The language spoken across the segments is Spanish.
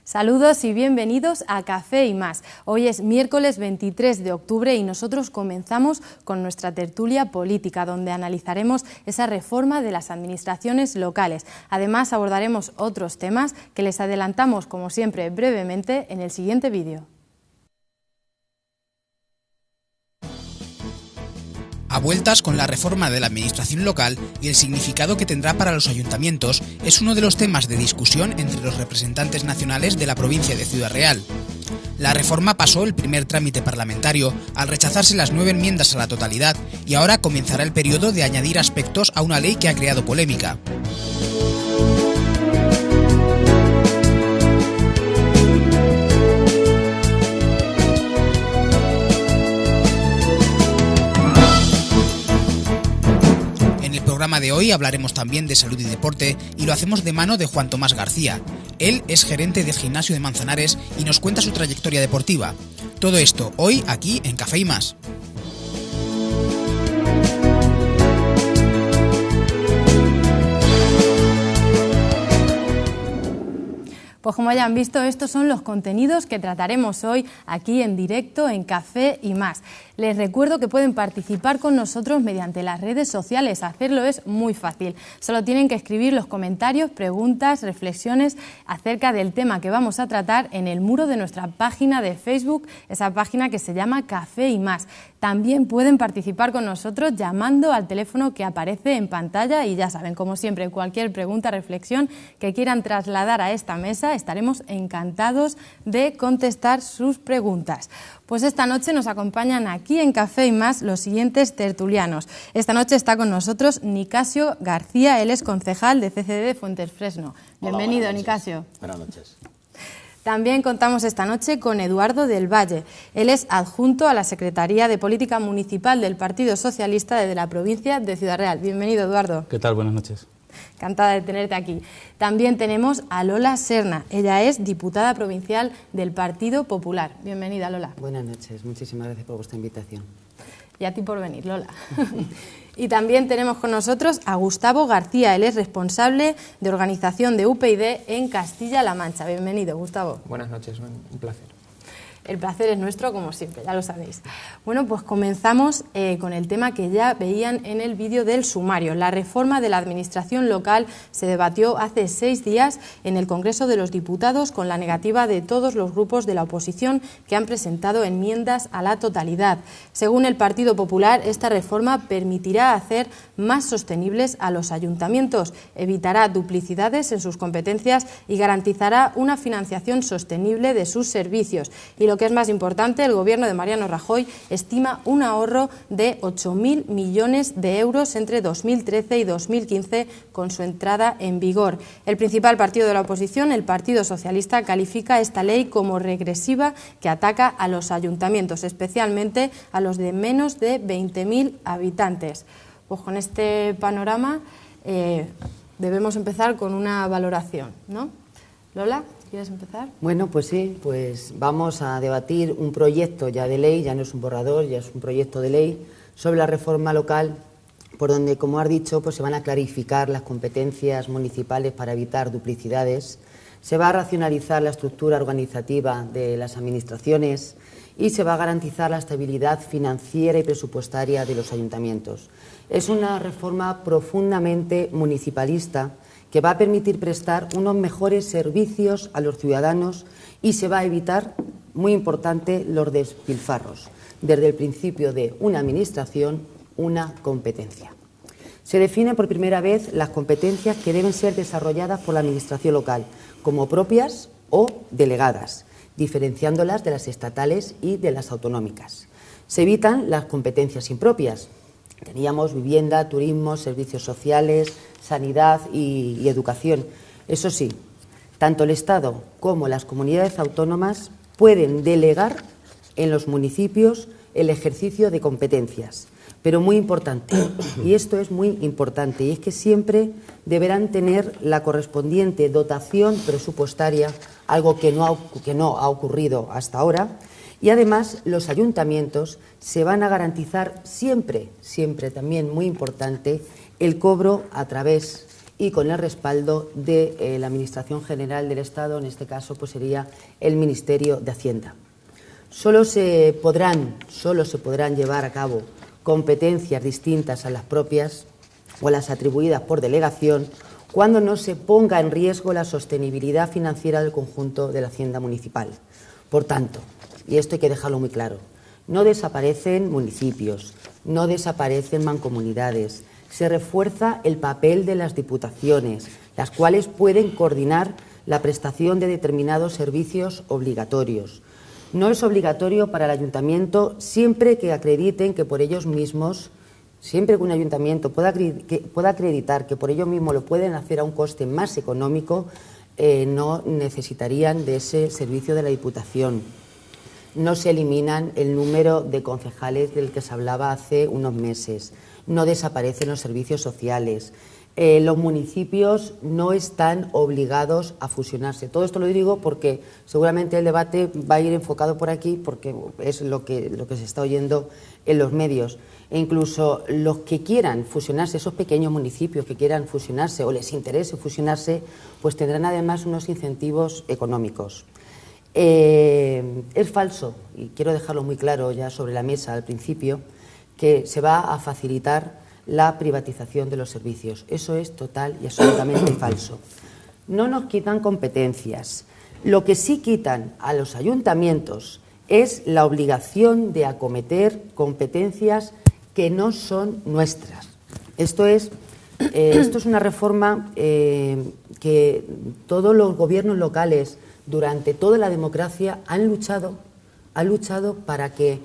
Saludos y bienvenidos a Café y Más. Hoy es miércoles 23 de octubre y nosotros comenzamos con nuestra tertulia política, donde analizaremos esa reforma de las administraciones locales. Además, abordaremos otros temas que les adelantamos, como siempre, brevemente en el siguiente vídeo. A vueltas con la reforma de la administración local y el significado que tendrá para los ayuntamientos es uno de los temas de discusión entre los representantes nacionales de la provincia de Ciudad Real. La reforma pasó el primer trámite parlamentario al rechazarse las 9 enmiendas a la totalidad y ahora comenzará el periodo de añadir aspectos a una ley que ha creado polémica. En el programa de hoy hablaremos también de salud y deporte y lo hacemos de mano de Juan Tomás García. Él es gerente del Gimnasio de Manzanares y nos cuenta su trayectoria deportiva. Todo esto hoy aquí en Café y Más. Pues como ya han visto, estos son los contenidos que trataremos hoy aquí en directo en Café y Más. Les recuerdo que pueden participar con nosotros mediante las redes sociales. Hacerlo es muy fácil. Solo tienen que escribir los comentarios, preguntas, reflexiones acerca del tema que vamos a tratar en el muro de nuestra página de Facebook, esa página que se llama Café y Más. También pueden participar con nosotros llamando al teléfono que aparece en pantalla y ya saben, como siempre, cualquier pregunta, reflexión que quieran trasladar a esta mesa, estaremos encantados de contestar sus preguntas. Pues esta noche nos acompañan aquí en Café y Más los siguientes tertulianos. Esta noche está con nosotros Nicasio García, él es concejal de CCD de Fuentesfresno. Bienvenido, Hola, Nicasio. Buenas noches. También contamos esta noche con Eduardo del Valle. Él es adjunto a la Secretaría de Política Municipal del Partido Socialista de la provincia de Ciudad Real. Bienvenido, Eduardo. ¿Qué tal? Buenas noches. Encantada de tenerte aquí. También tenemos a Lola Serna. Ella es diputada provincial del Partido Popular. Bienvenida, Lola. Buenas noches. Muchísimas gracias por vuestra invitación. Y a ti por venir, Lola. Y también tenemos con nosotros a Gustavo García. Él es responsable de organización de UPyD en Castilla-La Mancha. Bienvenido, Gustavo. Buenas noches, un placer. El placer es nuestro, como siempre, ya lo sabéis. Bueno, pues comenzamos con el tema que ya veían en el vídeo del sumario. La reforma de la administración local se debatió hace 6 días en el Congreso de los Diputados con la negativa de todos los grupos de la oposición que han presentado enmiendas a la totalidad. Según el Partido Popular, esta reforma permitirá hacer más sostenibles a los ayuntamientos, evitará duplicidades en sus competencias y garantizará una financiación sostenible de sus servicios. Y lo que es más importante, el Gobierno de Mariano Rajoy estima un ahorro de 8.000 millones de euros entre 2013 y 2015 con su entrada en vigor. El principal partido de la oposición, el Partido Socialista, califica esta ley como regresiva que ataca a los ayuntamientos, especialmente a los de menos de 20.000 habitantes. Pues con este panorama debemos empezar con una valoración, ¿no? Lola, ¿quieres empezar? Bueno, pues sí, pues vamos a debatir un proyecto ya de ley, ya no es un borrador, ya es un proyecto de ley sobre la reforma local, por donde, como has dicho, pues se van a clarificar las competencias municipales para evitar duplicidades, se va a racionalizar la estructura organizativa de las administraciones y se va a garantizar la estabilidad financiera y presupuestaria de los ayuntamientos. Es una reforma profundamente municipalista que va a permitir prestar unos mejores servicios a los ciudadanos y se va a evitar, muy importante, los despilfarros. Desde el principio de una administración, una competencia. Se definen por primera vez las competencias que deben ser desarrolladas por la administración local, como propias o delegadas, diferenciándolas de las estatales y de las autonómicas. Se evitan las competencias impropias. Teníamos vivienda, turismo, servicios sociales, sanidad y educación. Eso sí, tanto el Estado como las comunidades autónomas pueden delegar en los municipios el ejercicio de competencias. Pero muy importante, y esto es muy importante, y es que siempre deberán tener la correspondiente dotación presupuestaria, algo que no ha ocurrido hasta ahora. Y además los ayuntamientos se van a garantizar siempre también muy importante, el cobro a través y con el respaldo de la Administración General del Estado, en este caso pues sería el Ministerio de Hacienda. Solo se podrán llevar a cabo competencias distintas a las propias o a las atribuidas por delegación cuando no se ponga en riesgo la sostenibilidad financiera del conjunto de la Hacienda municipal. Por tanto, y esto hay que dejarlo muy claro, no desaparecen municipios, no desaparecen mancomunidades, se refuerza el papel de las diputaciones, las cuales pueden coordinar la prestación de determinados servicios obligatorios. No es obligatorio para el ayuntamiento siempre que acrediten que por ellos mismos, siempre que un ayuntamiento pueda acreditar que por ellos mismos lo pueden hacer a un coste más económico, no necesitarían de ese servicio de la Diputación. No se eliminan el número de concejales del que se hablaba hace unos meses. No desaparecen los servicios sociales. Los municipios no están obligados a fusionarse. Todo esto lo digo porque seguramente el debate va a ir enfocado por aquí porque es lo que se está oyendo en los medios. E incluso los que quieran fusionarse, esos pequeños municipios que quieran fusionarse o les interese fusionarse, pues tendrán además unos incentivos económicos. Es falso, y quiero dejarlo muy claro ya sobre la mesa al principio, que se va a facilitar la privatización de los servicios. Eso es total y absolutamente falso. No nos quitan competencias. Lo que sí quitan a los ayuntamientos es la obligación de acometer competencias que no son nuestras. Esto es una reforma que todos los gobiernos locales durante toda la democracia han luchado para que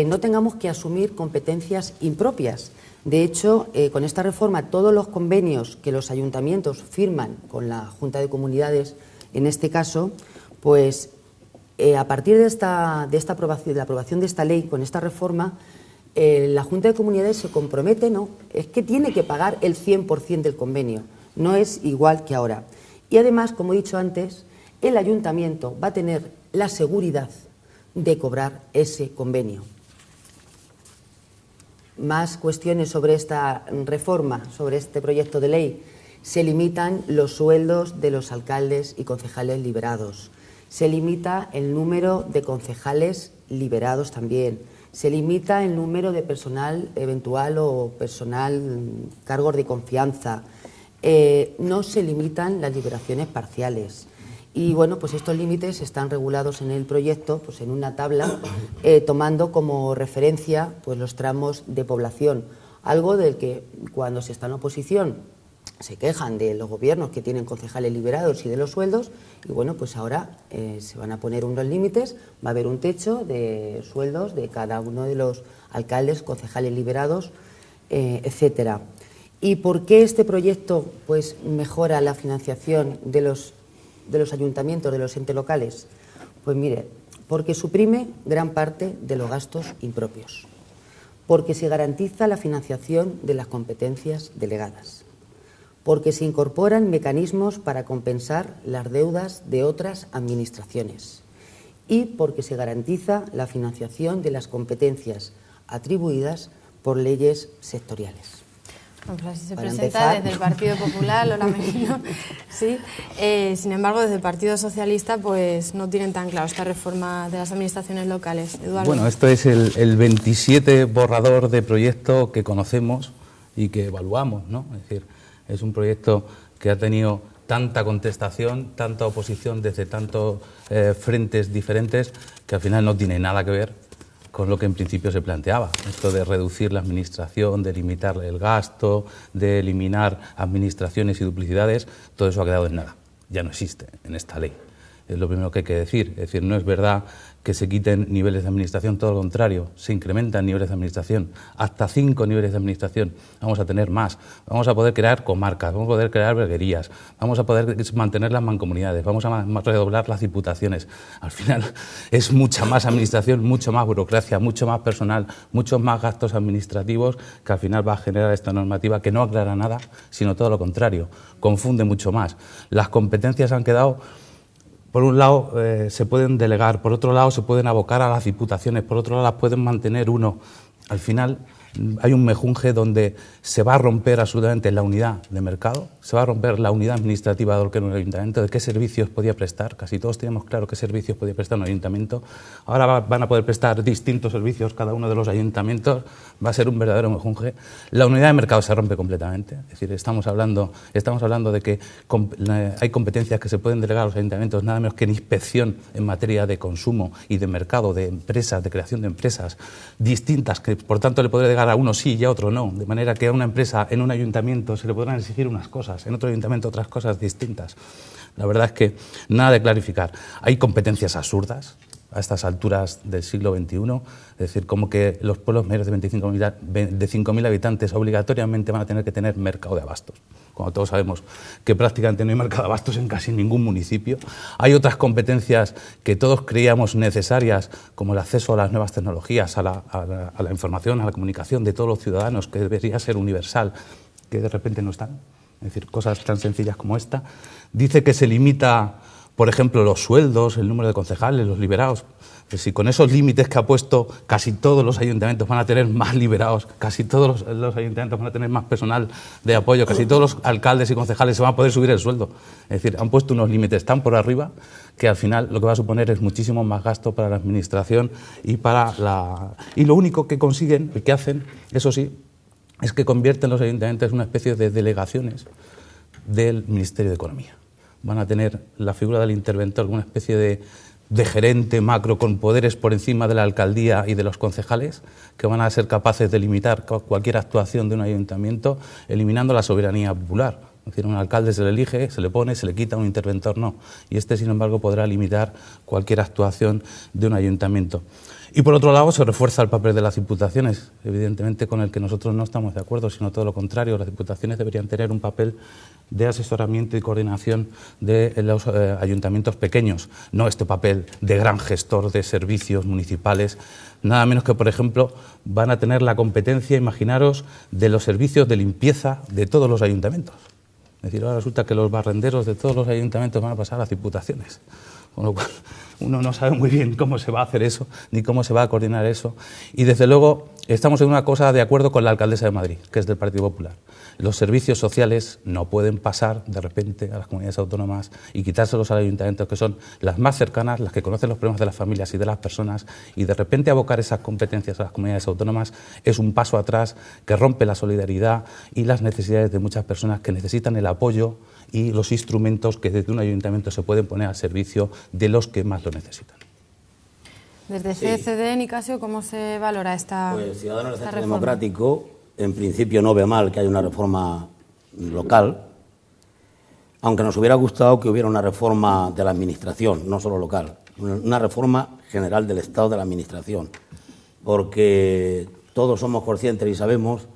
no tengamos que asumir competencias impropias. De hecho, con esta reforma, todos los convenios que los ayuntamientos firman con la Junta de Comunidades, en este caso, pues a partir de la aprobación de esta ley, con esta reforma, la Junta de Comunidades se compromete, es que tiene que pagar el 100% del convenio, no es igual que ahora. Y además, como he dicho antes, el ayuntamiento va a tener la seguridad de cobrar ese convenio. Más cuestiones sobre esta reforma, sobre este proyecto de ley. Se limitan los sueldos de los alcaldes y concejales liberados. Se limita el número de concejales liberados también. Se limita el número de personal eventual o personal cargos de confianza. No se limitan las liberaciones parciales. Y bueno, pues estos límites están regulados en el proyecto, pues en una tabla, tomando como referencia pues los tramos de población, algo del que cuando se está en oposición se quejan de los gobiernos que tienen concejales liberados y de los sueldos, y bueno, pues ahora se van a poner unos límites, va a haber un techo de sueldos de cada uno de los alcaldes, concejales liberados, etcétera. ¿Y por qué este proyecto pues mejora la financiación de los ayuntamientos, de los entes locales? Pues mire, porque suprime gran parte de los gastos impropios, porque se garantiza la financiación de las competencias delegadas, porque se incorporan mecanismos para compensar las deudas de otras administraciones y porque se garantiza la financiación de las competencias atribuidas por leyes sectoriales. Bueno, pues así se presenta desde el Partido Popular, Lola Merino. Sí. Sin embargo, desde el Partido Socialista pues no tienen tan claro esta reforma de las administraciones locales. Eduardo. Bueno, esto es el 27 borrador de proyecto que conocemos y que evaluamos, ¿no? Es decir, es un proyecto que ha tenido tanta contestación, tanta oposición desde tantos frentes diferentes, que al final no tiene nada que ver con lo que en principio se planteaba. Esto de reducir la administración, de limitar el gasto, de eliminar administraciones y duplicidades, todo eso ha quedado en nada. Ya no existe en esta ley. Es lo primero que hay que decir. Es decir, no es verdad que se quiten niveles de administración, todo lo contrario, se incrementan niveles de administración, hasta 5 niveles de administración, vamos a tener más, vamos a poder crear comarcas, vamos a poder crear veguerías, vamos a poder mantener las mancomunidades, vamos a redoblar las diputaciones. Al final es mucha más administración, mucho más burocracia, mucho más personal, muchos más gastos administrativos que al final va a generar esta normativa que no aclara nada, sino todo lo contrario, confunde mucho más. Las competencias han quedado... Por un lado se pueden delegar, por otro lado se pueden abocar a las diputaciones, por otro lado las pueden mantener uno. Al final hay un mejunje donde se va a romper absolutamente la unidad de mercado, se va a romper la unidad administrativa de lo que era un ayuntamiento, de qué servicios podía prestar. Casi todos teníamos claro qué servicios podía prestar un ayuntamiento. Ahora van a poder prestar distintos servicios cada uno de los ayuntamientos, va a ser un verdadero mejunje. La unidad de mercado se rompe completamente, es decir, estamos hablando de que hay competencias que se pueden delegar a los ayuntamientos, nada menos que en inspección en materia de consumo y de mercado, de empresas, de creación de empresas distintas, que por tanto le podría delegar a uno sí y a otro no, de manera que a una empresa en un ayuntamiento se le podrán exigir unas cosas, en otro ayuntamiento otras cosas distintas. La verdad es que nada de clarificar. Hay competencias absurdas a estas alturas del siglo XXI, es decir, como que los pueblos menores de 5.000 habitantes obligatoriamente van a tener que tener mercado de abastos, cuando todos sabemos que prácticamente no hay mercado de abastos en casi ningún municipio. Hay otras competencias que todos creíamos necesarias, como el acceso a las nuevas tecnologías, a la información, a la comunicación de todos los ciudadanos, que debería ser universal, que de repente no están. Es decir, cosas tan sencillas como esta. Dice que se limita, por ejemplo, los sueldos, el número de concejales, los liberados. Si con esos límites que ha puesto, casi todos los ayuntamientos van a tener más liberados, casi todos los ayuntamientos van a tener más personal de apoyo, casi todos los alcaldes y concejales se van a poder subir el sueldo. Es decir, han puesto unos límites tan por arriba que al final lo que va a suponer es muchísimo más gasto para la administración y y lo único que consiguen, y que hacen, eso sí, es que convierten los ayuntamientos en una especie de delegaciones del Ministerio de Economía. Van a tener la figura del interventor, una especie de gerente macro con poderes por encima de la alcaldía y de los concejales, que van a ser capaces de limitar cualquier actuación de un ayuntamiento, eliminando la soberanía popular. Es decir, un alcalde se le elige, se le pone, se le quita, un interventor no. Y este, sin embargo, podrá limitar cualquier actuación de un ayuntamiento. Y por otro lado, se refuerza el papel de las diputaciones, evidentemente con el que nosotros no estamos de acuerdo, sino todo lo contrario. Las diputaciones deberían tener un papel de asesoramiento y coordinación de los ayuntamientos pequeños, no este papel de gran gestor de servicios municipales, nada menos que, por ejemplo, van a tener la competencia, imaginaros, de los servicios de limpieza de todos los ayuntamientos. Es decir, ahora resulta que los barrenderos de todos los ayuntamientos van a pasar a las diputaciones, con lo cual uno no sabe muy bien cómo se va a hacer eso, ni cómo se va a coordinar eso. Y desde luego estamos en una cosa de acuerdo con la alcaldesa de Madrid, que es del Partido Popular. Los servicios sociales no pueden pasar de repente a las comunidades autónomas y quitárselos a los ayuntamientos, que son las más cercanas, las que conocen los problemas de las familias y de las personas, y de repente abocar esas competencias a las comunidades autónomas es un paso atrás que rompe la solidaridad y las necesidades de muchas personas que necesitan el apoyo y los instrumentos que desde un ayuntamiento se pueden poner al servicio de los que más lo necesitan. Desde CCD, Nicasio, ¿cómo se valora esta Pues Ciudadanos del Centro reforma? Democrático, en principio no ve mal que haya una reforma local, aunque nos hubiera gustado que hubiera una reforma de la Administración, no solo local, una reforma general del Estado de la Administración, porque todos somos conscientes y sabemos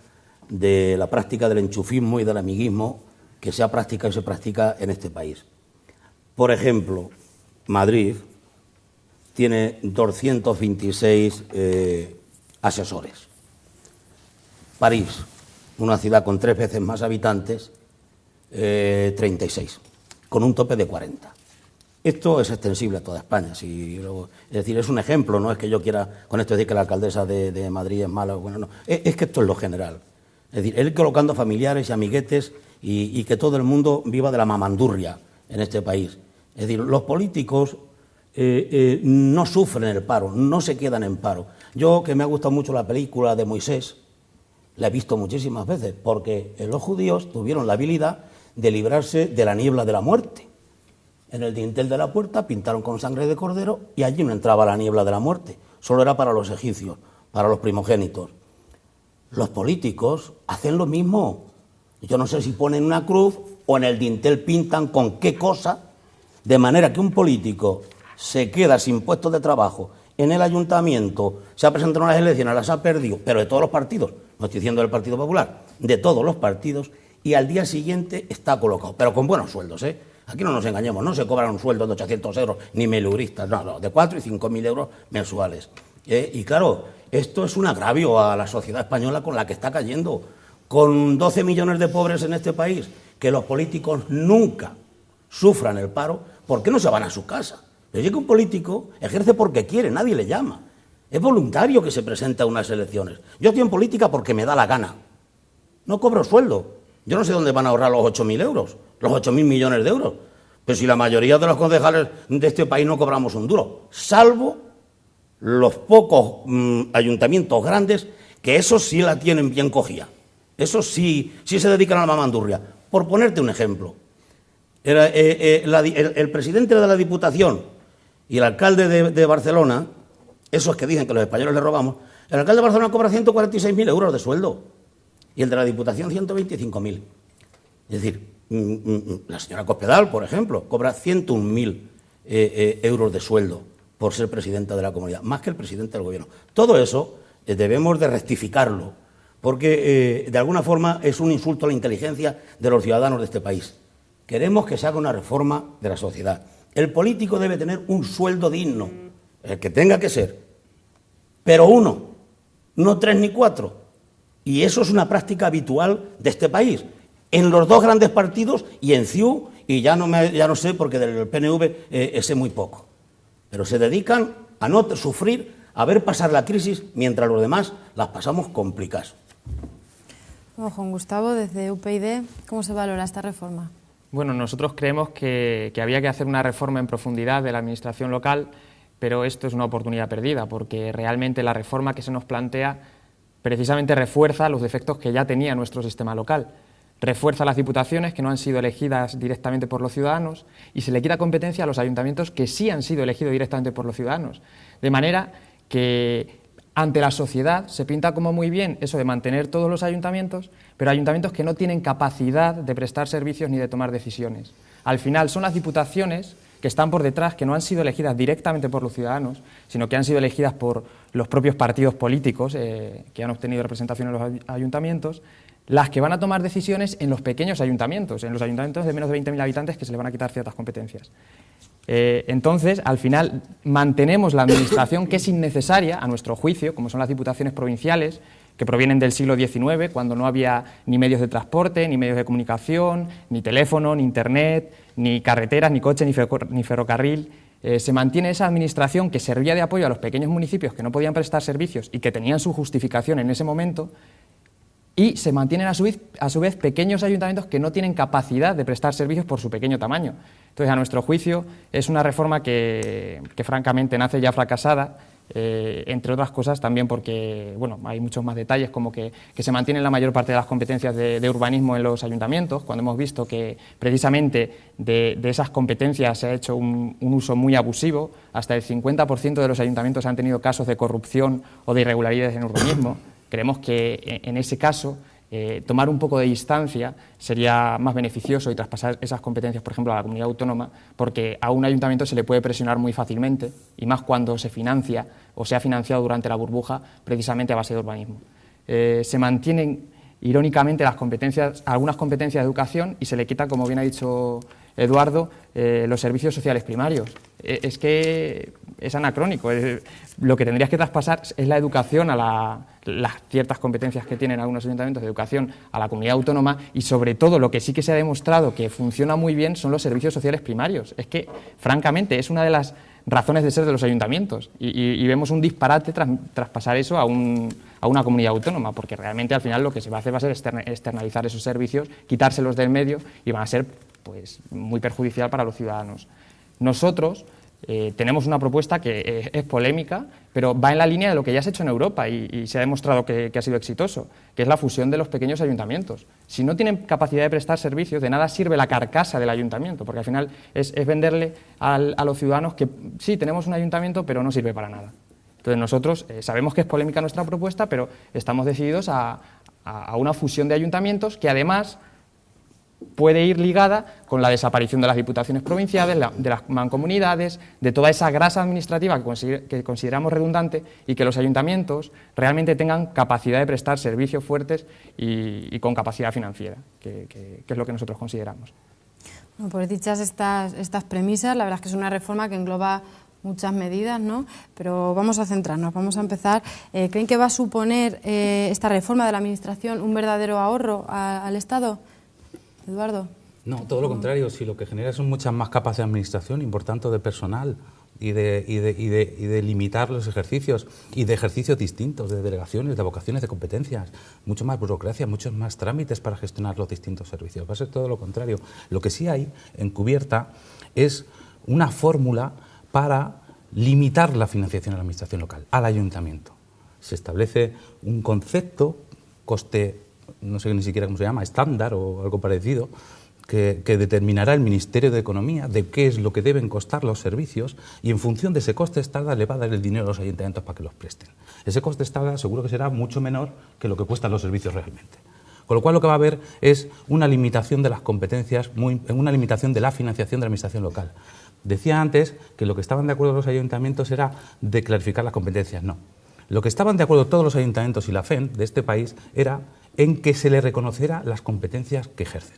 de la práctica del enchufismo y del amiguismo que se ha practicado y se practica en este país. Por ejemplo, Madrid tiene 226 asesores. París, una ciudad con 3 veces más habitantes, 36, con un tope de 40. Esto es extensible a toda España. Es decir, es un ejemplo, no es que yo quiera con esto decir que la alcaldesa de Madrid es mala, bueno, no. Es que esto es lo general. Es decir, él colocando familiares y amiguetes y que todo el mundo viva de la mamandurria en este país. Es decir, los políticos no sufren el paro, no se quedan en paro. Yo, que me ha gustado mucho la película de Moisés, la he visto muchísimas veces, porque los judíos tuvieron la habilidad de librarse de la niebla de la muerte. En el dintel de la puerta pintaron con sangre de cordero y allí no entraba la niebla de la muerte, solo era para los egipcios, para los primogénitos. Los políticos hacen lo mismo. Yo no sé si ponen una cruz o en el dintel pintan con qué cosa, de manera que un político se queda sin puestos de trabajo en el ayuntamiento, se ha presentado en las elecciones, las ha perdido, pero de todos los partidos, no estoy diciendo del Partido Popular, de todos los partidos, y al día siguiente está colocado, pero con buenos sueldos, ¿eh? Aquí no nos engañemos, no se cobran un sueldo de 800 euros ni miluristas, no, de 4 y 5.000 euros mensuales. Y claro, esto es un agravio a la sociedad española con la que está cayendo, con 12 millones de pobres en este país, que los políticos nunca sufran el paro. ¿Por qué no se van a su casa? Pero es que un político ejerce porque quiere, nadie le llama. Es voluntario que se presente a unas elecciones. Yo estoy en política porque me da la gana. No cobro sueldo. Yo no sé dónde van a ahorrar los 8.000 euros, los 8.000 millones de euros. Pero si la mayoría de los concejales de este país no cobramos un duro, salvo los pocos ayuntamientos grandes que esos sí la tienen bien cogida. Esos sí se dedican a la mamandurria. Por ponerte un ejemplo, el presidente de la Diputación y el alcalde de Barcelona, esos que dicen que los españoles le robamos, el alcalde de Barcelona cobra 146.000 euros de sueldo y el de la Diputación 125.000. Es decir, la señora Cospedal, por ejemplo, cobra 101.000 euros de sueldo por ser presidenta de la comunidad, más que el presidente del gobierno. Todo eso debemos de rectificarlo, porque de alguna forma es un insulto a la inteligencia de los ciudadanos de este país. Queremos que se haga una reforma de la sociedad. El político debe tener un sueldo digno, el que tenga que ser, pero uno, no 3 ni 4. Y eso es una práctica habitual de este país, en los dos grandes partidos y en CIU, y ya no sé, porque del PNV sé muy poco. Pero se dedican a no sufrir, a ver pasar la crisis, mientras los demás las pasamos complicadas. Bueno, Juan Gustavo, desde UPyD, ¿cómo se valora esta reforma? Bueno, nosotros creemos que había que hacer una reforma en profundidad de la administración local, pero esto es una oportunidad perdida, porque realmente la reforma que se nos plantea precisamente refuerza los defectos que ya tenía nuestro sistema local. Refuerza las diputaciones que no han sido elegidas directamente por los ciudadanos y se le quita competencia a los ayuntamientos que sí han sido elegidos directamente por los ciudadanos. De manera que ante la sociedad se pinta como muy bien eso de mantener todos los ayuntamientos, pero ayuntamientos que no tienen capacidad de prestar servicios ni de tomar decisiones. Al final son las diputaciones que están por detrás, que no han sido elegidas directamente por los ciudadanos, sino que han sido elegidas por los propios partidos políticos que han obtenido representación en los ayuntamientos, las que van a tomar decisiones en los pequeños ayuntamientos, en los ayuntamientos de menos de 20.000 habitantes que se les van a quitar ciertas competencias. Entonces, al final, mantenemos la administración que es innecesaria, a nuestro juicio, como son las diputaciones provinciales, que provienen del siglo XIX, cuando no había ni medios de transporte, ni medios de comunicación, ni teléfono, ni internet, ni carreteras, ni coche, ni ferrocarril. Se mantiene esa administración que servía de apoyo a los pequeños municipios que no podían prestar servicios y que tenían su justificación en ese momento, y se mantienen a su vez pequeños ayuntamientos que no tienen capacidad de prestar servicios por su pequeño tamaño. Entonces, a nuestro juicio, es una reforma que francamente nace ya fracasada, entre otras cosas también porque bueno, hay muchos más detalles, como que se mantienen la mayor parte de las competencias de urbanismo en los ayuntamientos, cuando hemos visto que precisamente de esas competencias se ha hecho un uso muy abusivo. Hasta el 50% de los ayuntamientos han tenido casos de corrupción o de irregularidades en urbanismo. Creemos que en ese caso tomar un poco de distancia sería más beneficioso y traspasar esas competencias, por ejemplo, a la comunidad autónoma, porque a un ayuntamiento se le puede presionar muy fácilmente, y más cuando se financia o se ha financiado durante la burbuja precisamente a base de urbanismo. Se mantienen irónicamente algunas competencias de educación y se le quita, como bien ha dicho Eduardo, los servicios sociales primarios. Es que es anacrónico. Lo que tendrías que traspasar es la educación a las ciertas competencias que tienen algunos ayuntamientos de educación a la comunidad autónoma, y sobre todo lo que sí que se ha demostrado que funciona muy bien son los servicios sociales primarios. Es que, francamente, es una de las razones de ser de los ayuntamientos y vemos un disparate traspasar eso a una comunidad autónoma, porque realmente al final lo que se va a hacer va a ser externalizar esos servicios, quitárselos del medio, y van a ser pues muy perjudicial para los ciudadanos. Nosotros tenemos una propuesta que es polémica, pero va en la línea de lo que ya se ha hecho en Europa y se ha demostrado que ha sido exitoso, que es la fusión de los pequeños ayuntamientos. Si no tienen capacidad de prestar servicios, de nada sirve la carcasa del ayuntamiento, porque al final es venderle a los ciudadanos que sí, tenemos un ayuntamiento, pero no sirve para nada. Entonces nosotros sabemos que es polémica nuestra propuesta, pero estamos decididos a una fusión de ayuntamientos que además puede ir ligada con la desaparición de las diputaciones provinciales, de las mancomunidades, de toda esa grasa administrativa que consideramos redundante, y que los ayuntamientos realmente tengan capacidad de prestar servicios fuertes y con capacidad financiera, que es lo que nosotros consideramos. Bueno, pues dichas estas premisas, la verdad es que es una reforma que engloba muchas medidas, ¿no? Pero vamos a centrarnos, vamos a empezar. ¿Creen que va a suponer esta reforma de la Administración un verdadero ahorro al Estado? Eduardo. No, todo lo contrario. Si lo que genera son muchas más capas de administración y, por tanto, de personal, y de limitar los ejercicios y de ejercicios distintos, de delegaciones, de vocaciones, de competencias, mucho más burocracia, muchos más trámites para gestionar los distintos servicios. Va a ser todo lo contrario. Lo que sí hay encubierta es una fórmula para limitar la financiación a la administración local, al ayuntamiento. Se establece un concepto, coste, no sé ni siquiera cómo se llama, estándar o algo parecido, que determinará el Ministerio de Economía de qué es lo que deben costar los servicios y en función de ese coste estándar le va a dar el dinero a los ayuntamientos para que los presten. Ese coste estándar seguro que será mucho menor que lo que cuestan los servicios realmente. Con lo cual lo que va a haber es una limitación de las competencias, una limitación de la financiación de la administración local. Decía antes que lo que estaban de acuerdo los ayuntamientos era de clarificar las competencias. No. Lo que estaban de acuerdo todos los ayuntamientos y la FEN de este país era en que se le reconociera las competencias que ejercen.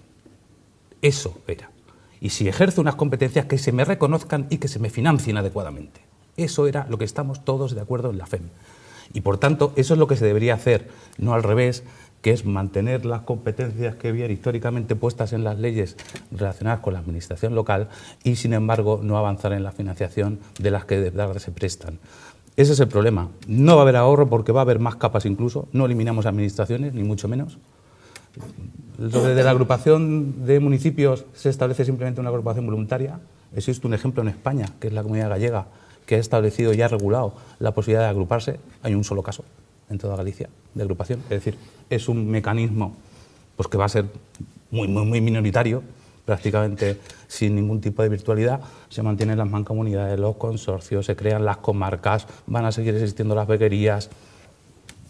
Eso era. Y si ejerce unas competencias, que se me reconozcan y que se me financien adecuadamente. Eso era lo que estamos todos de acuerdo en la FEM. Y por tanto, eso es lo que se debería hacer, no al revés, que es mantener las competencias que había históricamente puestas en las leyes relacionadas con la administración local y, sin embargo, no avanzar en la financiación de las que de verdad se prestan. Ese es el problema. No va a haber ahorro porque va a haber más capas incluso. No eliminamos administraciones, ni mucho menos. Lo de la agrupación de municipios se establece simplemente una agrupación voluntaria. Existe un ejemplo en España, que es la Comunidad Gallega, que ha establecido y ha regulado la posibilidad de agruparse. Hay un solo caso en toda Galicia de agrupación. Es decir, es un mecanismo pues, que va a ser muy minoritario, prácticamente sin ningún tipo de virtualidad. Se mantienen las mancomunidades, los consorcios, se crean las comarcas, van a seguir existiendo las veguerías.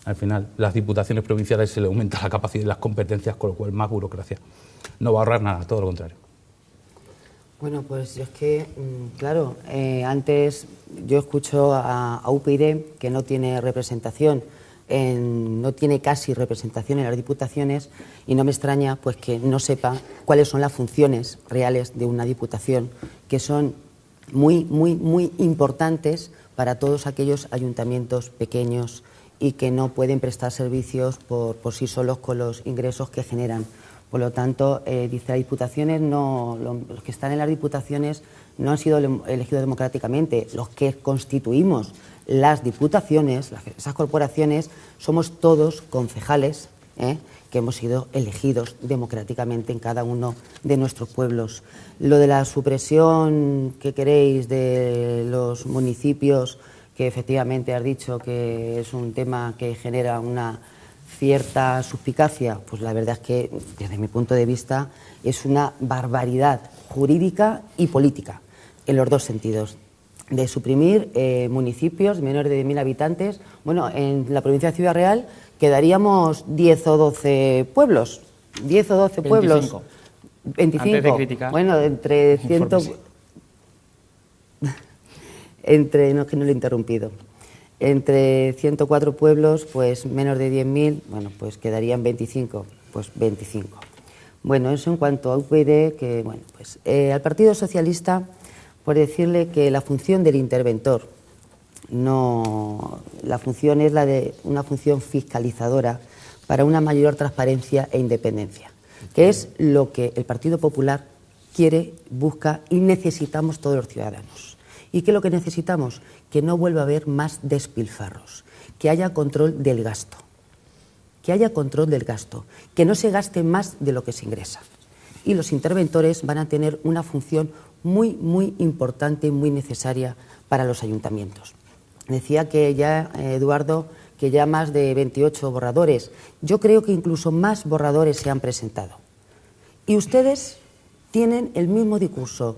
Al final, las diputaciones provinciales se le aumenta la capacidad y las competencias, con lo cual más burocracia. No va a ahorrar nada, todo lo contrario. Bueno, pues es que, claro, antes yo escucho a UPyD que no tiene representación, no tiene casi representación en las diputaciones y no me extraña pues que no sepa cuáles son las funciones reales de una diputación, que son muy importantes para todos aquellos ayuntamientos pequeños y que no pueden prestar servicios por sí solos con los ingresos que generan. Por lo tanto, dice, las diputaciones los que están en las diputaciones no han sido elegidos democráticamente. Los que constituimos las diputaciones, esas corporaciones, somos todos concejales que hemos sido elegidos democráticamente en cada uno de nuestros pueblos. Lo de la supresión que queréis de los municipios, que efectivamente has dicho que es un tema que genera una cierta suspicacia, pues la verdad es que, desde mi punto de vista, es una barbaridad jurídica y política, en los dos sentidos. De suprimir municipios menores de 10.000 habitantes, bueno, en la provincia de Ciudad Real quedaríamos 10 o 12 pueblos, 10 o 12 pueblos. 25. Antes de criticar, bueno, entre 100... no, que no lo he interrumpido. Entre 104 pueblos, pues menos de 10.000, bueno, pues quedarían 25, pues 25. Bueno, eso en cuanto a UPyD, que, bueno, pues al Partido Socialista, por decirle que la función del interventor, la función es la de una función fiscalizadora para una mayor transparencia e independencia, que es lo que el Partido Popular quiere, busca y necesitamos todos los ciudadanos. ¿Y qué es lo que necesitamos? Que no vuelva a haber más despilfarros, que haya control del gasto, que no se gaste más de lo que se ingresa. Y los interventores van a tener una función muy importante y muy necesaria para los ayuntamientos. Decía que ya, Eduardo, que ya más de 28 borradores. Yo creo que incluso más borradores se han presentado. Y ustedes tienen el mismo discurso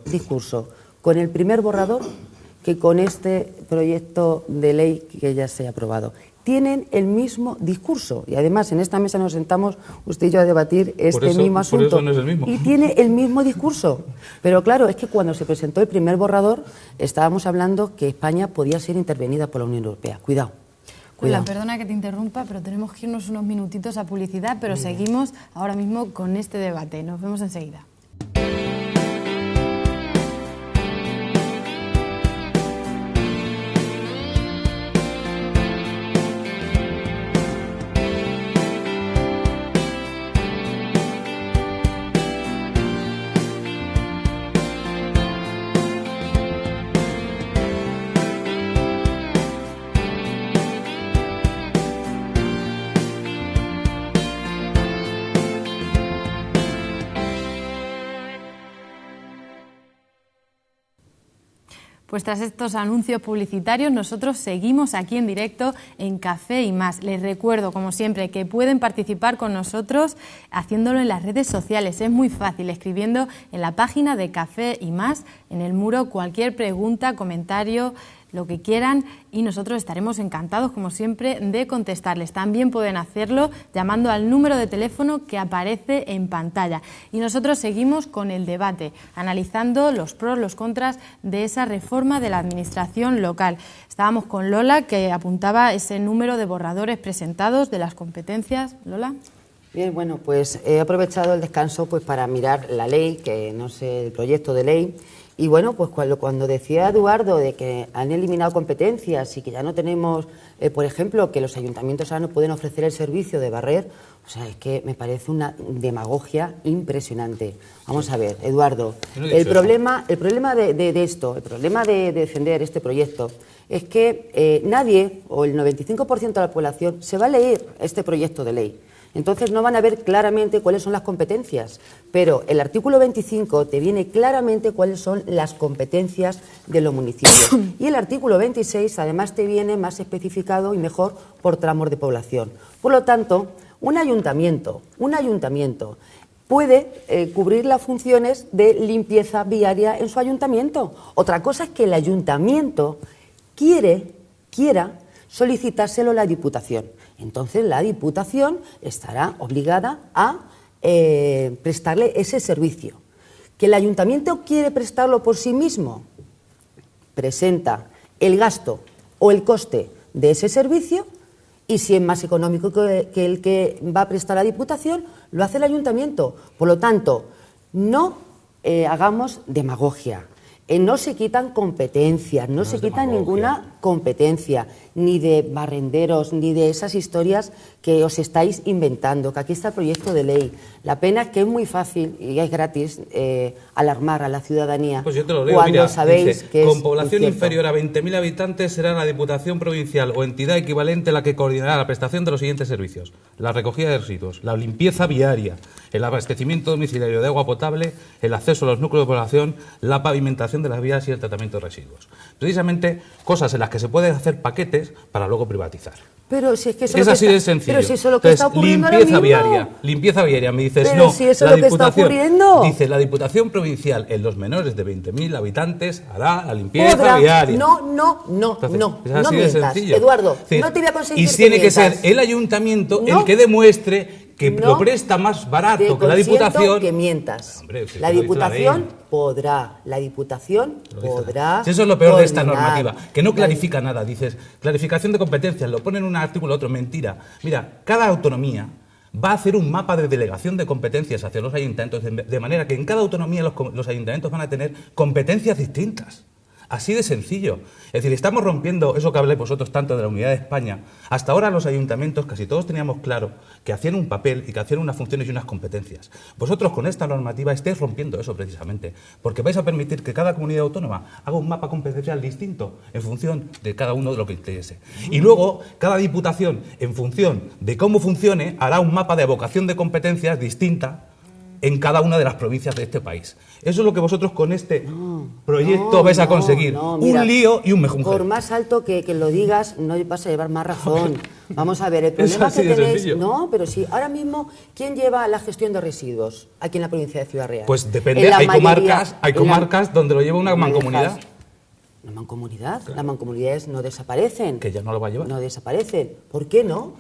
con el primer borrador que con este proyecto de ley que ya se ha aprobado. Tienen el mismo discurso y además en esta mesa nos sentamos usted y yo a debatir mismo asunto. Por eso no es el mismo. Y tiene el mismo discurso. Pero claro, es que cuando se presentó el primer borrador estábamos hablando que España podía ser intervenida por la Unión Europea. Cuidado. Hola, perdona que te interrumpa, pero tenemos que irnos unos minutitos a publicidad, pero seguimos ahora mismo con este debate. Nos vemos enseguida. Pues tras estos anuncios publicitarios, nosotros seguimos aquí en directo en Café y Más. Les recuerdo, como siempre, que pueden participar con nosotros haciéndolo en las redes sociales. Es muy fácil, escribiendo en la página de Café y Más, en el muro, cualquier pregunta, comentario, lo que quieran, y nosotros estaremos encantados, como siempre, de contestarles. También pueden hacerlo llamando al número de teléfono que aparece en pantalla. Y nosotros seguimos con el debate, analizando los pros, los contras de esa reforma de la administración local. Estábamos con Lola, que apuntaba ese número de borradores presentados de las competencias. Lola. Bien, bueno, pues he aprovechado el descanso pues para mirar la ley, que no sé, el proyecto de ley. Y bueno, pues cuando decía Eduardo de que han eliminado competencias y que ya no tenemos, por ejemplo, que los ayuntamientos ahora no pueden ofrecer el servicio de barrer, o sea, es que me parece una demagogia impresionante. Vamos a ver, Eduardo, el problema de esto, el problema de defender este proyecto es que nadie, o el 95% de la población, se va a leer este proyecto de ley. Entonces no van a ver claramente cuáles son las competencias, pero el artículo 25 te viene claramente cuáles son las competencias de los municipios. Y el artículo 26 además te viene más especificado y mejor por tramos de población. Por lo tanto, un ayuntamiento puede cubrir las funciones de limpieza viaria en su ayuntamiento. Otra cosa es que el ayuntamiento quiera solicitárselo a la Diputación. Entonces la Diputación estará obligada a prestarle ese servicio. ¿Que el ayuntamiento quiere prestarlo por sí mismo? Presenta el gasto o el coste de ese servicio, y si es más económico que el que va a prestar la Diputación, lo hace el ayuntamiento. Por lo tanto, no hagamos demagogia. No se quitan competencias, no se quita ninguna competencia, ni de barrenderos, ni de esas historias que os estáis inventando, que aquí está el proyecto de ley. La pena es que es muy fácil y es gratis alarmar a la ciudadanía. Pues yo te lo leo, cuando mira, sabéis dice, que con es población incierto. inferior a 20.000 habitantes será la Diputación Provincial o entidad equivalente la que coordinará la prestación de los siguientes servicios: la recogida de residuos, la limpieza viaria, el abastecimiento domiciliario de agua potable, el acceso a los núcleos de población, la pavimentación de las vías y el tratamiento de residuos. Precisamente cosas en las que se pueden hacer paquetes para luego privatizar. Pero si es que eso Es lo que así está, de sencillo. Pero si eso es lo que está ocurriendo ahora mismo. Limpieza viaria. Me dices, Pero no, si eso la es lo que está Diputación, ocurriendo. dice, la Diputación Provincial en los menores de 20.000 habitantes hará la limpieza viaria. Entonces, es así de mientas. sencillo. Eduardo, Es decir, no te voy a consentir y tiene que ser mientas. el ayuntamiento No. el que demuestre que No. lo presta más barato Te que la consiento Diputación. que mientas. Hombre, si la eso lo dice Diputación la ley. podrá, la Diputación Lo dice podrá. Si eso es lo peor de esta coordinar. normativa, que no clarifica nada. Dices, clarificación de competencias, lo pone en un artículo otro, mentira. Mira, cada autonomía va a hacer un mapa de delegación de competencias hacia los ayuntamientos, de manera que en cada autonomía los ayuntamientos van a tener competencias distintas. Así de sencillo. Es decir, estamos rompiendo eso que habláis vosotros tanto de la unidad de España. Hasta ahora los ayuntamientos, casi todos teníamos claro que hacían un papel y que hacían unas funciones y unas competencias. Vosotros con esta normativa estáis rompiendo eso precisamente, porque vais a permitir que cada comunidad autónoma haga un mapa competencial distinto en función de cada uno de lo que interese. Y luego, cada diputación, en función de cómo funcione, hará un mapa de vocación de competencias distinta en cada una de las provincias de este país. Eso es lo que vosotros con este proyecto vais a conseguir. Mira, un lío y un mejunje. Por más alto que lo digas, no vas a llevar más razón. Vamos a ver, el Es problema así que de tenéis... sencillo. No, pero sí, ahora mismo, ¿quién lleva la gestión de residuos aquí en la provincia de Ciudad Real? Pues depende, En la hay mayoría- comarcas donde lo lleva una ¿No me mancomunidad. dejas? ¿Una mancomunidad? Las mancomunidades no desaparecen. Que ya no lo va a llevar. No desaparecen. ¿Por qué no?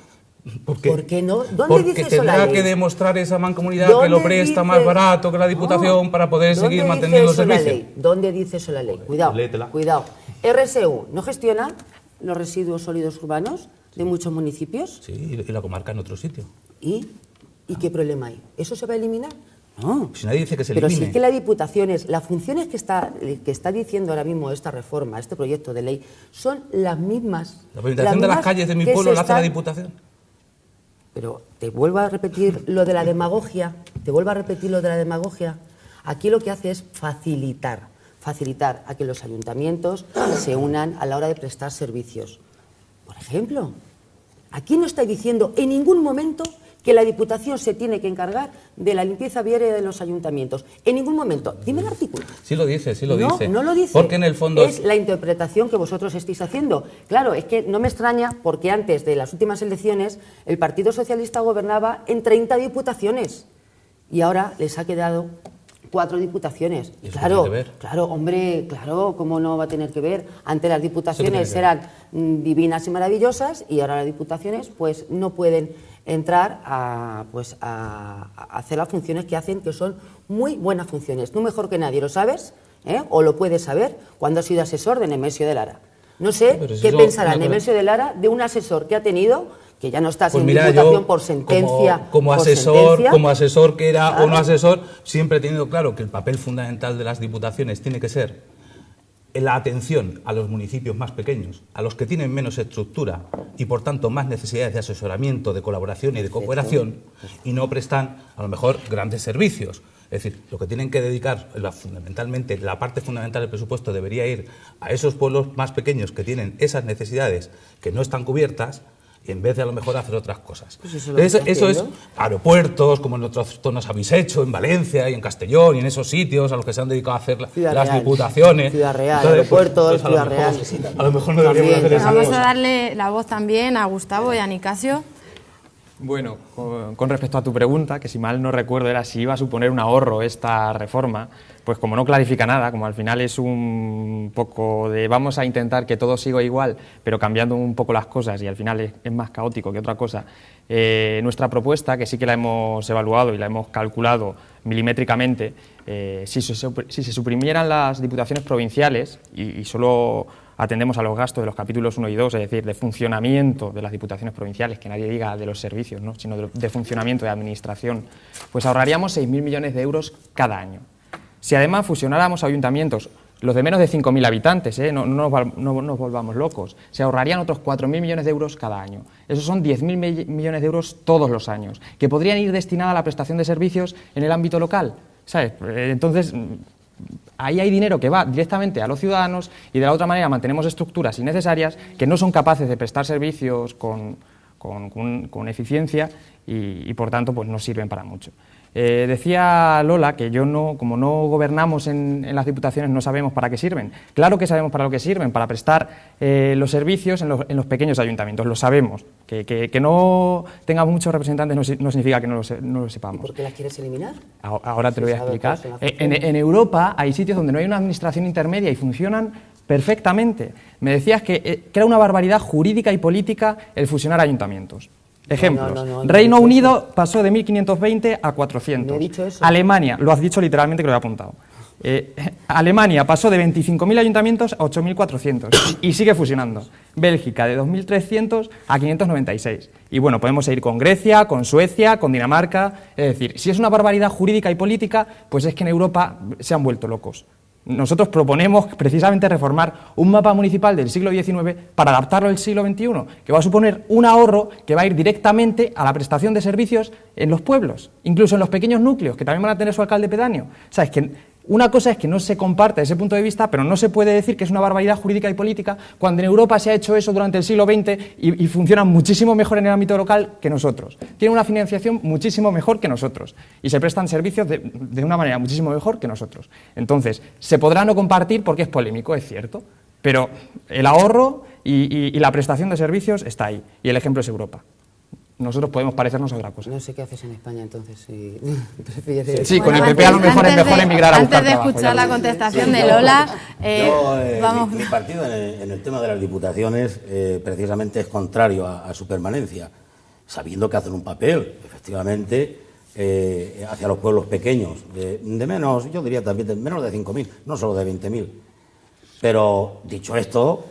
¿Por qué? ¿Por qué no? ¿Dónde Porque dice eso la tendrá ley? que demostrar esa mancomunidad que lo ¿Dónde presta dice- más barato que la Diputación No. para poder seguir ¿Dónde manteniendo el dice eso la servicio. ley? ¿Dónde dice eso la ley? Cuidado, léetela. cuidado. RSU, ¿no gestiona los residuos sólidos urbanos de muchos municipios? Sí, y la comarca en otro sitio. ¿Y qué problema hay? ¿Eso se va a eliminar? No. Si nadie dice que se Pero elimine. sí es que la Diputación es, las funciones que está diciendo ahora mismo esta reforma, este proyecto de ley, son las mismas. La pavimentación de las mismas calles de mi que pueblo se la hace la están- Diputación. Pero te vuelvo a repetir lo de la demagogia, Aquí lo que hace es facilitar a que los ayuntamientos se unan a la hora de prestar servicios. Por ejemplo, aquí no está diciendo en ningún momento que la Diputación se tiene que encargar de la limpieza viaria de los ayuntamientos. En ningún momento. Dime el artículo. Sí lo dice, sí lo dice. No lo dice. Porque en el fondo es la interpretación que vosotros estáis haciendo. Claro, es que no me extraña porque antes de las últimas elecciones el Partido Socialista gobernaba en 30 diputaciones y ahora les ha quedado 4 diputaciones. Claro, claro, hombre, claro, ¿cómo no va a tener que ver? Antes las diputaciones eran divinas y maravillosas y ahora las diputaciones pues no pueden entrar a hacer las funciones que hacen, que son muy buenas funciones. Tú mejor que nadie lo sabes, o lo puedes saber cuando has sido asesor de Nemesio de Lara. No sé qué pensará Nemesio de Lara de un asesor que ha tenido, que ya no está sin diputación por sentencia. Como asesor que era claro. O no asesor, siempre he tenido claro que el papel fundamental de las diputaciones tiene que ser la atención a los municipios más pequeños, a los que tienen menos estructura y por tanto más necesidades de asesoramiento, de colaboración y de cooperación, y no prestan a lo mejor grandes servicios. Es decir, lo que tienen que dedicar, fundamentalmente, la parte fundamental del presupuesto debería ir a esos pueblos más pequeños que tienen esas necesidades que no están cubiertas, en vez de a lo mejor hacer otras cosas. Pues eso es aeropuertos, como en otras zonas habéis hecho, en Valencia y en Castellón y en esos sitios a los que se han dedicado a hacer las diputaciones. Ciudad Real, aeropuertos, Ciudad Real. A lo mejor no deberíamos hacer eso. Vamos a darle la voz también a Gustavo y a Nicasio. Bueno, con respecto a tu pregunta, que si mal no recuerdo era si iba a suponer un ahorro esta reforma, pues como no clarifica nada, como al final es un poco de vamos a intentar que todo siga igual, pero cambiando un poco las cosas y al final es más caótico que otra cosa, nuestra propuesta, que sí que la hemos evaluado y la hemos calculado milimétricamente, si se suprimieran las diputaciones provinciales y solo atendemos a los gastos de los capítulos 1 y 2, es decir, de funcionamiento de las diputaciones provinciales, que nadie diga de los servicios, ¿no?, sino de funcionamiento, de administración, pues ahorraríamos 6.000 millones de euros cada año. Si además fusionáramos ayuntamientos, los de menos de 5.000 habitantes, no nos volvamos locos, se ahorrarían otros 4.000 millones de euros cada año. Esos son 10.000 millones de euros todos los años, que podrían ir destinados a la prestación de servicios en el ámbito local, ¿sabes? Entonces, ahí hay dinero que va directamente a los ciudadanos y de la otra manera mantenemos estructuras innecesarias que no son capaces de prestar servicios con eficiencia y por tanto pues no sirven para mucho. Decía Lola que como no gobernamos en las diputaciones no sabemos para qué sirven. Claro que sabemos para lo que sirven, para prestar los servicios en los pequeños ayuntamientos, lo sabemos. Que no tengamos muchos representantes no significa que no lo sepamos. ¿Y por qué las quieres eliminar? Ahora te lo voy a explicar. En Europa hay sitios donde no hay una administración intermedia y funcionan perfectamente. Me decías que era una barbaridad jurídica y política el fusionar ayuntamientos. Ejemplos. Reino Unido pasó de 1.520 a 400. No he dicho eso. Alemania, lo has dicho literalmente que lo he apuntado. Alemania pasó de 25.000 ayuntamientos a 8.400 y sigue fusionando. Bélgica de 2.300 a 596. Y bueno, podemos seguir con Grecia, con Suecia, con Dinamarca. Es decir, si es una barbaridad jurídica y política, pues es que en Europa se han vuelto locos. Nosotros proponemos precisamente reformar un mapa municipal del siglo XIX para adaptarlo al siglo XXI, que va a suponer un ahorro que va a ir directamente a la prestación de servicios en los pueblos, incluso en los pequeños núcleos, que también van a tener su alcalde pedáneo. O sea, es que una cosa es que no se comparte ese punto de vista, pero no se puede decir que es una barbaridad jurídica y política cuando en Europa se ha hecho eso durante el siglo XX y funciona muchísimo mejor en el ámbito local que nosotros. Tiene una financiación muchísimo mejor que nosotros y se prestan servicios de una manera muchísimo mejor que nosotros. Entonces, se podrá no compartir porque es polémico, es cierto, pero el ahorro y la prestación de servicios está ahí y el ejemplo es Europa. Nosotros podemos parecernos a otra cosa. No sé qué haces en España, entonces. Sí, bueno, con el PP a lo mejor es mejor emigrar a buscar trabajo. Antes de escuchar la contestación de Lola, vamos... Mi partido en el tema de las diputaciones precisamente es contrario a su permanencia, sabiendo que hacen un papel, efectivamente, hacia los pueblos pequeños, de menos, yo diría también de menos de 5.000, no solo de 20.000. Pero, dicho esto,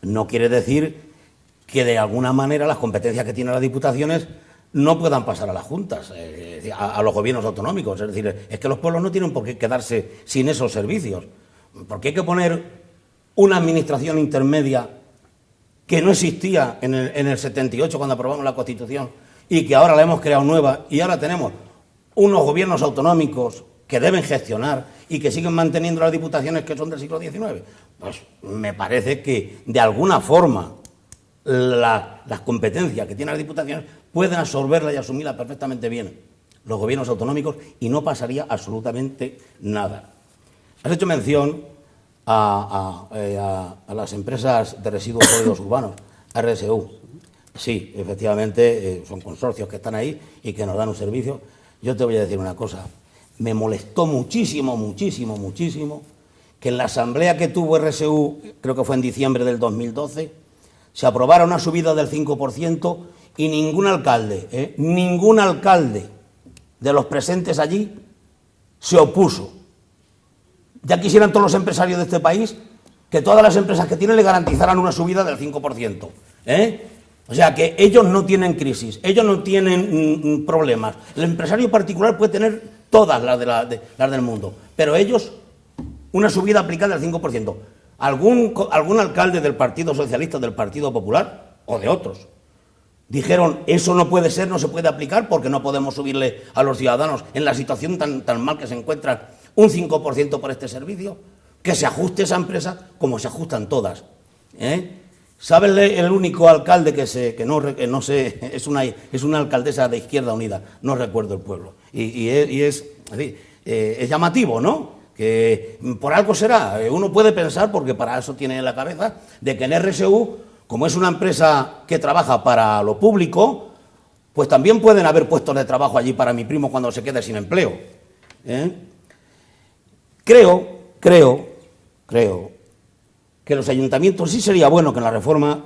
no quiere decir que de alguna manera las competencias que tienen las diputaciones no puedan pasar a las juntas, a los gobiernos autonómicos. Es decir, es que los pueblos no tienen por qué quedarse sin esos servicios. Porque hay que poner una administración intermedia que no existía en el 78 cuando aprobamos la Constitución y que ahora la hemos creado nueva y ahora tenemos unos gobiernos autonómicos que deben gestionar y que siguen manteniendo las diputaciones que son del siglo XIX. Pues me parece que de alguna forma las competencias que tienen las diputaciones, pueden absorberlas y asumirlas perfectamente bien los gobiernos autonómicos y no pasaría absolutamente nada. Has hecho mención a las empresas de residuos sólidos urbanos, RSU. Sí, efectivamente, son consorcios que están ahí y que nos dan un servicio. Yo te voy a decir una cosa. Me molestó muchísimo, muchísimo, muchísimo que en la asamblea que tuvo RSU, creo que fue en diciembre del 2012, se aprobara una subida del 5% y ningún alcalde de los presentes allí se opuso. Ya quisieran todos los empresarios de este país que todas las empresas que tienen le garantizaran una subida del 5%. O sea, que ellos no tienen crisis, ellos no tienen problemas. El empresario particular puede tener todas las del mundo, pero ellos, una subida aplicada del 5%. ¿Algún alcalde del Partido Socialista, del Partido Popular o de otros dijeron eso no puede ser, no se puede aplicar porque no podemos subirle a los ciudadanos en la situación tan mal que se encuentran un 5% por este servicio? Que se ajuste esa empresa como se ajustan todas. ¿Sabe el único alcalde que no sé, es una alcaldesa de Izquierda Unida, no recuerdo el pueblo, y es llamativo, ¿no? Que por algo será, uno puede pensar, porque para eso tiene en la cabeza, de que en RSU, como es una empresa que trabaja para lo público, pues también pueden haber puestos de trabajo allí para mi primo cuando se quede sin empleo. Creo que los ayuntamientos, sí sería bueno que en la reforma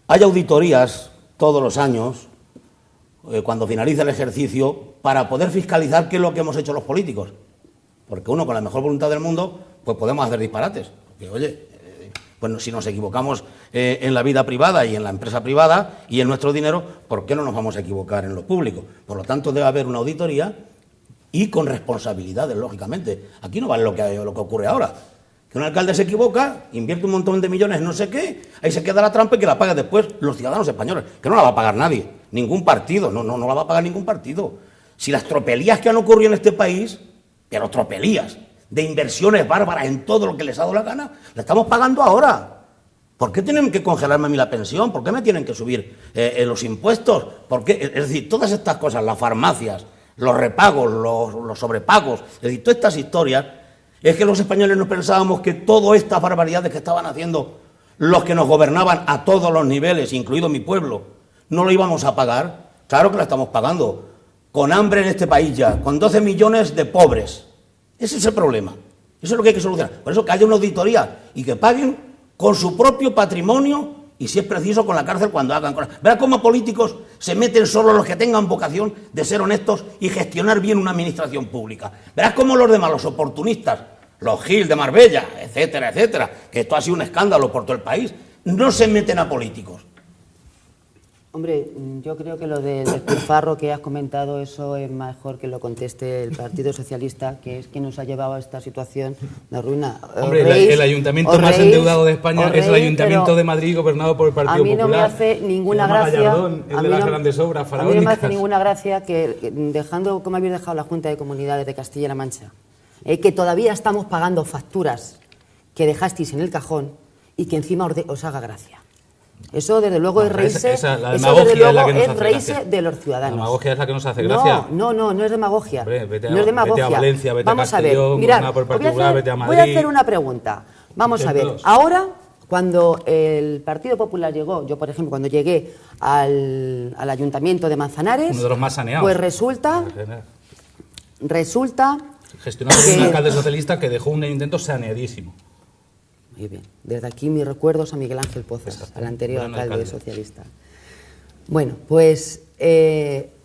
haya auditorías todos los años, cuando finalice el ejercicio, para poder fiscalizar qué es lo que hemos hecho los políticos. Porque uno, con la mejor voluntad del mundo, pues podemos hacer disparates. Porque, oye, pues si nos equivocamos en la vida privada y en la empresa privada y en nuestro dinero, ¿por qué no nos vamos a equivocar en lo público? Por lo tanto, debe haber una auditoría y con responsabilidades, lógicamente. Aquí no vale lo que ocurre ahora. Que un alcalde se equivoca, invierte un montón de millones en no sé qué, ahí se queda la trampa y que la pague después los ciudadanos españoles, que no la va a pagar nadie, ningún partido, no la va a pagar ningún partido. Si las tropelías que han ocurrido en este país, pero tropelías de inversiones bárbaras en todo lo que les ha dado la gana, la estamos pagando ahora. ¿Por qué tienen que congelarme a mí la pensión? ¿Por qué me tienen que subir los impuestos? ¿Por qué? Es decir, todas estas cosas, las farmacias, los repagos, los sobrepagos, es decir, todas estas historias. Es que los españoles no pensábamos que todas estas barbaridades que estaban haciendo los que nos gobernaban a todos los niveles, incluido mi pueblo, no lo íbamos a pagar. Claro que la estamos pagando, con hambre en este país ya, con 12 millones de pobres. Ese es el problema, eso es lo que hay que solucionar. Por eso que haya una auditoría y que paguen con su propio patrimonio y, si es preciso, con la cárcel cuando hagan cosas. Verá cómo políticos se meten solo los que tengan vocación de ser honestos y gestionar bien una administración pública. Verás cómo los demás, los oportunistas, los Gil de Marbella, etcétera, etcétera, que esto ha sido un escándalo por todo el país, no se meten a políticos. Hombre, yo creo que lo del despilfarro que has comentado, eso es mejor que lo conteste el Partido Socialista, que es quien nos ha llevado a esta situación de ruina. Hombre, el ayuntamiento más endeudado de España es el Ayuntamiento de Madrid, gobernado por el Partido Popular. A mí no me hace ninguna gracia. Gallardón, el de las grandes obras faraónicas. A mí no me hace ninguna gracia que, dejando como habéis dejado la Junta de Comunidades de Castilla-La Mancha, que todavía estamos pagando facturas que dejasteis en el cajón y que encima os haga gracia. Eso, desde luego, es reírse, de los ciudadanos. La demagogia es la que nos hace gracia. No es demagogia. Hombre, vete a Valencia, vete Vamos a Castellón, mirad, vete a Madrid. Voy a hacer una pregunta. Vamos a ver, ahora, cuando el Partido Popular llegó, yo, por ejemplo, cuando llegué al Ayuntamiento de Manzanares, uno de los más saneados, pues resulta gestionado por un alcalde socialista que dejó un intento saneadísimo. Muy bien. Desde aquí mis recuerdos a Miguel Ángel Pozas, al anterior alcalde socialista. Bueno, pues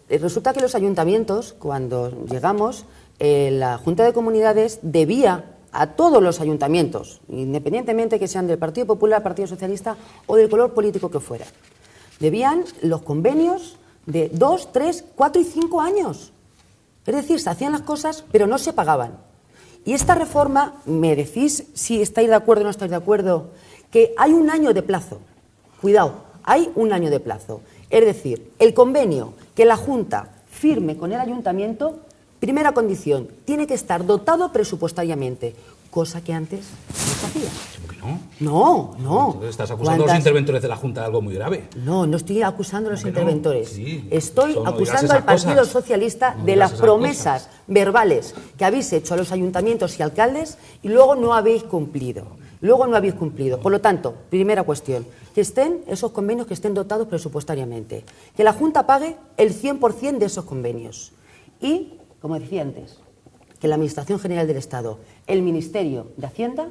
resulta que los ayuntamientos, cuando llegamos, la Junta de Comunidades debía a todos los ayuntamientos, independientemente que sean del Partido Popular, Partido Socialista o del color político que fuera, debían los convenios de 2, 3, 4 y 5 años. Es decir, se hacían las cosas, pero no se pagaban. Y esta reforma, me decís si estáis de acuerdo o no estáis de acuerdo, que hay un año de plazo. Cuidado, hay un año de plazo. Es decir, el convenio que la Junta firme con el Ayuntamiento, primera condición, tiene que estar dotado presupuestariamente, cosa que antes no se hacía. No, no. Entonces estás acusando a los interventores de la Junta de algo muy grave. No, no estoy acusando a los interventores. Sí, estoy no acusando digas al Partido esas cosas. Socialista No de digas las esas promesas verbales que habéis hecho a los ayuntamientos y alcaldes y luego no habéis cumplido. Por lo tanto, primera cuestión, que estén esos convenios que estén dotados presupuestariamente. Que la Junta pague el 100% de esos convenios. Y, como decía antes, que la Administración General del Estado, el Ministerio de Hacienda,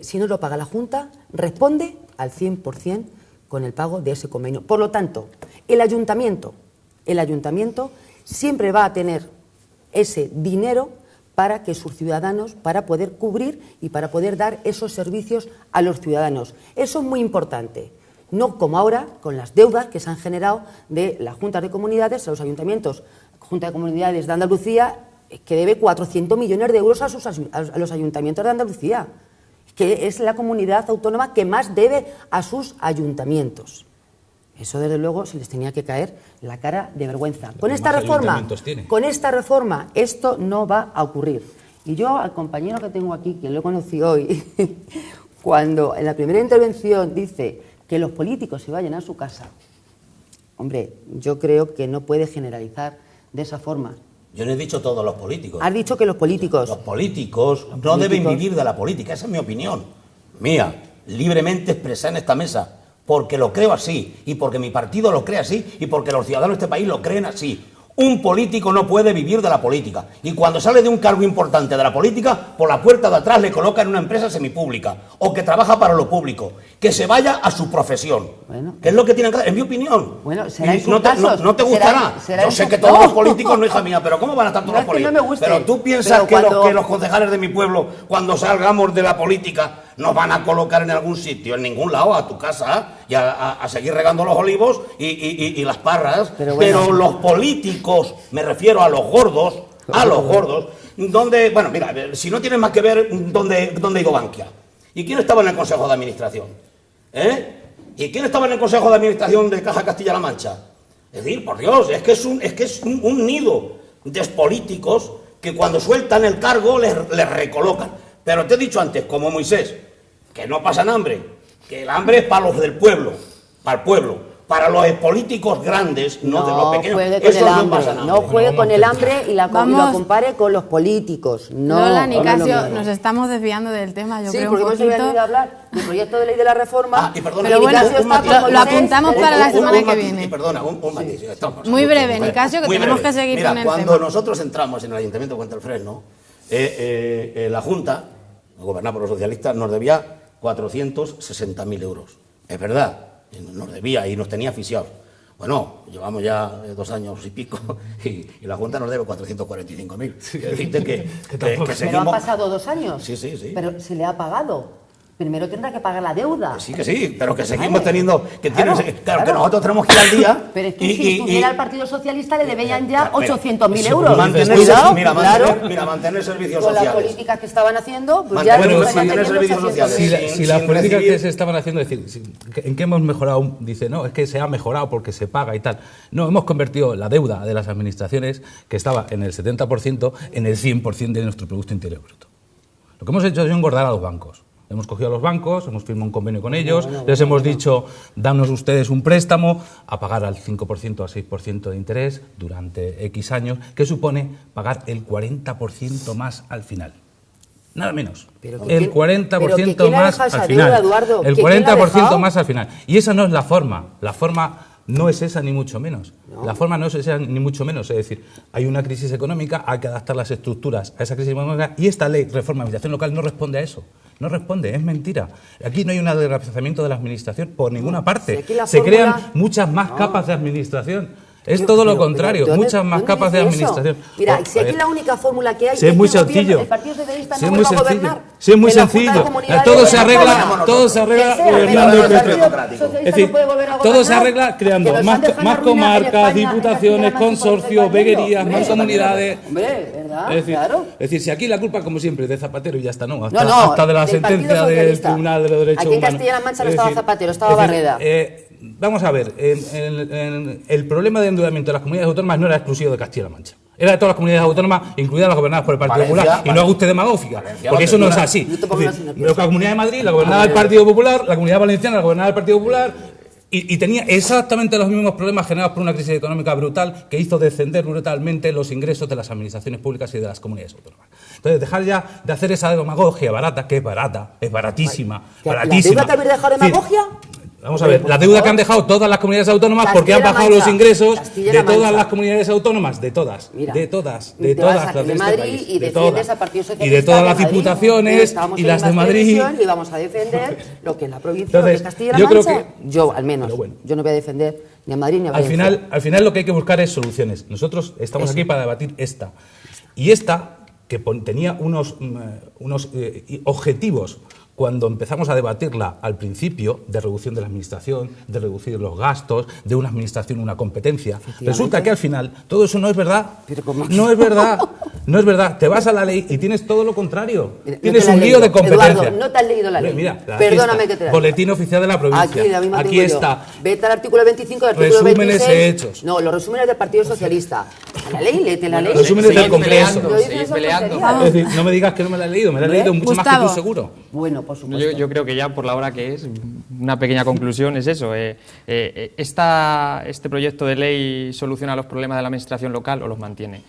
si no lo paga la Junta, responde al 100% con el pago de ese convenio. Por lo tanto, el ayuntamiento siempre va a tener ese dinero para que sus ciudadanos, para poder cubrir y para poder dar esos servicios a los ciudadanos. Eso es muy importante. No como ahora, con las deudas que se han generado de las juntas de comunidades a los ayuntamientos. Junta de Comunidades de Andalucía, que debe 400 millones de euros a los ayuntamientos de Andalucía, que es la comunidad autónoma que más debe a sus ayuntamientos. Eso, desde luego, se les tenía que caer la cara de vergüenza. Con esta reforma, esto no va a ocurrir. Y yo, al compañero que tengo aquí, que lo conocí hoy, cuando en la primera intervención dice que los políticos se vayan a su casa, hombre, yo creo que no puede generalizar de esa forma. Yo no he dicho todos los políticos. Has dicho que los políticos... Los políticos no deben vivir de la política, esa es mi opinión. Mía, libremente expresada en esta mesa, porque lo creo así, y porque mi partido lo cree así, y porque los ciudadanos de este país lo creen así. Un político no puede vivir de la política, y cuando sale de un cargo importante de la política, por la puerta de atrás le coloca en una empresa semipública, o que trabaja para lo público, que se vaya a su profesión, que es lo que tienen que hacer, en mi opinión. Bueno, será en no te gustará. Yo sé que todos los políticos, no, hija mía, pero ¿cómo van a estar todos los políticos? No me guste, pero tú piensas que los concejales de mi pueblo, cuando salgamos de la política, nos van a colocar en algún sitio, en ningún lado, a tu casa, y a seguir regando los olivos y las parras. Pero los políticos, me refiero a los gordos, donde, bueno, mira, si no tienes más que ver dónde ha ido Bankia. ¿Y quién estaba en el Consejo de Administración? ¿Y quién estaba en el Consejo de Administración de Caja Castilla-La Mancha? Es decir, por Dios, es que es un nido de políticos que cuando sueltan el cargo les recolocan. Pero te he dicho antes, como Moisés, que no pasan hambre, que el hambre es para los del pueblo, para el pueblo. Para los políticos grandes, no de los pequeños, esos no pasan hambre. No juegue con el hambre y lo compare con los políticos. No, Lola, Nicasio, nos estamos desviando del tema, yo creo un poquito. Sí, porque hemos venido a hablar del proyecto de ley de la reforma. Pero bueno, lo apuntamos para la semana que viene. Perdona, un matiz. Muy breve, Nicasio, que tenemos que seguir con el tema. Cuando nosotros entramos en el Ayuntamiento de Puente del Fresno, la Junta, gobernada por los socialistas, nos debía 460.000 euros. Es verdad. Nos debía y nos tenía asfixiados. Bueno, llevamos ya 2 años y pico y la Junta nos debe 445.000. Sí, decirte que seguimos... Pero han pasado 2 años. Sí. Pero se le ha pagado. Primero tendrá que pagar la deuda. Que sí, pero que seguimos teniendo... Que nosotros tenemos que ir al día... Pero es que si estuviera el Partido Socialista le debían ya 800.000 euros. Mantener servicios con sociales. las políticas que estaban haciendo, pues mantener servicios sociales. Si las políticas que se estaban haciendo, es decir, ¿en qué hemos mejorado? Dice, no, es que se ha mejorado porque se paga y tal. No, hemos convertido la deuda de las administraciones, que estaba en el 70%, en el 100% de nuestro Producto Interior Bruto. Lo que hemos hecho es engordar a los bancos. Hemos cogido a los bancos, hemos firmado un convenio con ellos, les hemos dicho, danos ustedes un préstamo a pagar al 5% al 6% de interés durante X años, que supone pagar el 40% más al final. Nada menos. El 40% más al final. El 40% más al final. Y esa no es la forma. La forma no es esa ni mucho menos. La forma no es esa ni mucho menos. Es decir, hay una crisis económica, hay que adaptar las estructuras a esa crisis económica y esta ley, reforma de administración local, no responde a eso. No responde, es mentira. Aquí no hay un desplazamiento de la administración por ninguna parte. Se crean muchas más capas de administración. Es todo lo contrario, muchas más capas de administración. Mira, si aquí la única fórmula que hay es muy sencillo. El Partido Socialista no vuelve a gobernar. Sí, es muy sencillo. Todo se arregla gobernando. Es decir, todo se arregla creando más comarcas, diputaciones, consorcios, veguerías, más comunidades. Es decir, si aquí la culpa, como siempre, es de Zapatero y ya está, ¿no? Hasta de la sentencia del Tribunal de los Derechos Humanos. Aquí en Castilla-La Mancha no estaba Zapatero, estaba Barreda. Vamos a ver, el problema de endeudamiento de las comunidades autónomas no era exclusivo de Castilla-La Mancha. era de todas las comunidades autónomas, incluidas las gobernadas por el Partido Popular, y no haga usted demagogia, porque eso no es así. La Comunidad de Madrid la gobernaba el Partido Popular, la Comunidad Valenciana la gobernaba el Partido Popular, y tenía exactamente los mismos problemas generados por una crisis económica brutal que hizo descender brutalmente los ingresos de las administraciones públicas y de las comunidades autónomas. Entonces, dejar ya de hacer esa demagogia barata, que es barata, es baratísima, baratísima. ¿La deuda que habéis dejado demagogia? Vamos a ver, la deuda que han dejado todas las comunidades autónomas porque han bajado los ingresos de todas las comunidades autónomas, de todas, de todas las de este país, y defiendes al Partido Socialista y de todas las diputaciones y las de Madrid. Y vamos a defender lo que es la provincia de Castilla-La Mancha. Yo, al menos, yo no voy a defender ni a Madrid ni a Valencia. Al final lo que hay que buscar es soluciones. Nosotros estamos aquí para debatir esta. Y esta, que tenía unos objetivos cuando empezamos a debatirla al principio, de reducción de la administración, de reducir los gastos, de una administración, una competencia, resulta que al final todo eso no es verdad. No es verdad. No es verdad. Te vas a la ley y tienes todo lo contrario. Tienes un lío de competencia. Eduardo, no te has leído la ley. Mira, perdóname que te la Boletín Oficial de la Provincia. Aquí está. Vete al artículo 25 del artículo resúmenes 26. Hechos. No, los resúmenes del Partido Socialista. A la ley, léete la ley. Resúmenes del Congreso. Peleando. Es decir, no me digas que no me la he leído. Me la he leído mucho más que tú, seguro. Bueno, por supuesto. Yo creo que ya por la hora que es, una pequeña conclusión es eso. ¿Este proyecto de ley soluciona los problemas de la administración local o los mantiene?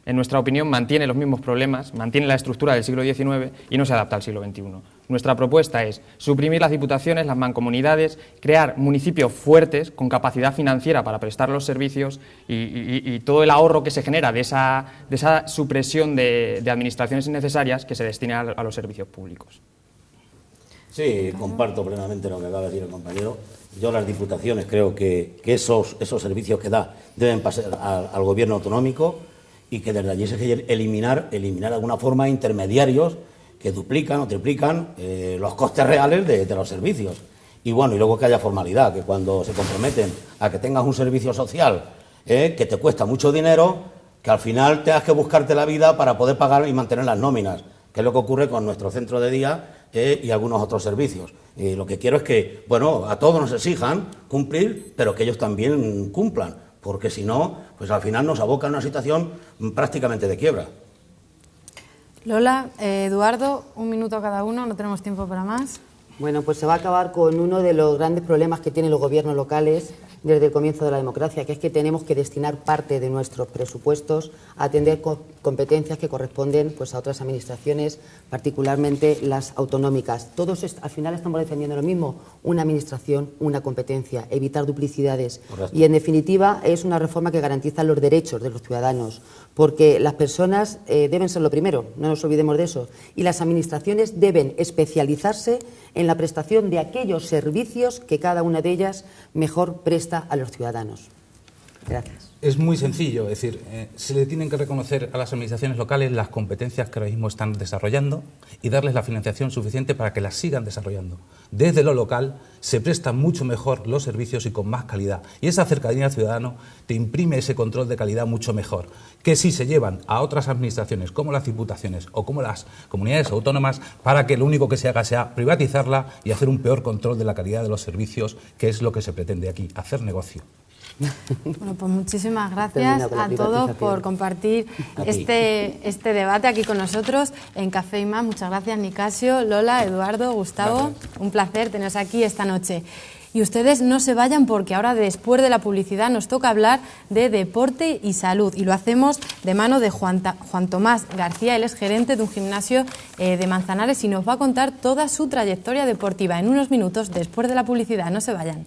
En nuestra opinión, mantiene los mismos problemas, mantiene la estructura del siglo XIX y no se adapta al siglo XXI. Nuestra propuesta es suprimir las diputaciones, las mancomunidades, crear municipios fuertes con capacidad financiera para prestar los servicios y todo el ahorro que se genera de esa supresión de administraciones innecesarias que se destine a los servicios públicos. Sí, comparto plenamente lo que acaba de decir el compañero. Yo las diputaciones creo que esos servicios que da deben pasar al gobierno autonómico y que desde allí se quiere eliminar de alguna forma intermediarios que duplican o triplican los costes reales de los servicios. Y bueno, y luego que haya formalidad, que cuando se comprometen a que tengas un servicio social que te cuesta mucho dinero, que al final tengas que buscarte la vida para poder pagar y mantener las nóminas, que es lo que ocurre con nuestro centro de día y algunos otros servicios. Y lo que quiero es que, bueno, a todos nos exijan cumplir, pero que ellos también cumplan, porque si no, pues al final nos abocan a una situación prácticamente de quiebra. Lola, Eduardo, un minuto cada uno, no tenemos tiempo para más. Bueno, pues se va a acabar con uno de los grandes problemas que tienen los gobiernos locales desde el comienzo de la democracia, que es que tenemos que destinar parte de nuestros presupuestos a atender competencias que corresponden pues, a otras administraciones, particularmente las autonómicas. Todos al final estamos defendiendo lo mismo, una administración, una competencia, evitar duplicidades. Correcto. Y en definitiva es una reforma que garantiza los derechos de los ciudadanos, porque las personas deben ser lo primero, no nos olvidemos de eso, y las administraciones deben especializarse en la prestación de aquellos servicios que cada una de ellas mejor presta a los ciudadanos. Gracias. Es muy sencillo, es decir, se le tienen que reconocer a las administraciones locales las competencias que ahora mismo están desarrollando y darles la financiación suficiente para que las sigan desarrollando. Desde lo local se prestan mucho mejor los servicios y con más calidad. Y esa cercanía al ciudadano te imprime ese control de calidad mucho mejor que si se llevan a otras administraciones como las diputaciones o como las comunidades autónomas para que lo único que se haga sea privatizarla y hacer un peor control de la calidad de los servicios, que es lo que se pretende aquí, hacer negocio. Bueno, pues muchísimas gracias a todos por compartir este debate aquí con nosotros en Café y Más. Muchas gracias, Nicasio, Lola, Eduardo, Gustavo. Un placer teneros aquí esta noche. Y ustedes no se vayan porque ahora, después de la publicidad, nos toca hablar de deporte y salud. Y lo hacemos de mano de Juan Tomás García. Él es gerente de un gimnasio de Manzanares y nos va a contar toda su trayectoria deportiva en unos minutos después de la publicidad. No se vayan.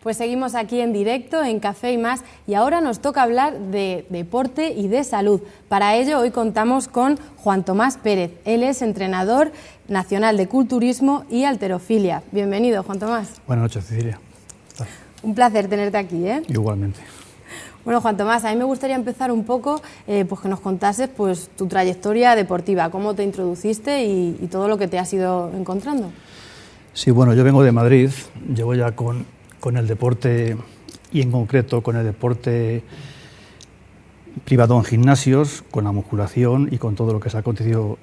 Pues seguimos aquí en directo en Café y Más y ahora nos toca hablar de deporte y de salud. Para ello hoy contamos con Juan Tomás Pérez. Él es entrenador nacional de culturismo y halterofilia. Bienvenido, Juan Tomás. Buenas noches, Cecilia. Un placer tenerte aquí, ¿eh? Igualmente. Bueno, Juan Tomás, a mí me gustaría empezar un poco, pues que nos contases pues, tu trayectoria deportiva, cómo te introduciste y todo lo que te has ido encontrando. Sí, bueno, yo vengo de Madrid, llevo ya con el deporte y en concreto con el deporte privado en gimnasios, con la musculación y con todo lo que se ha acontecido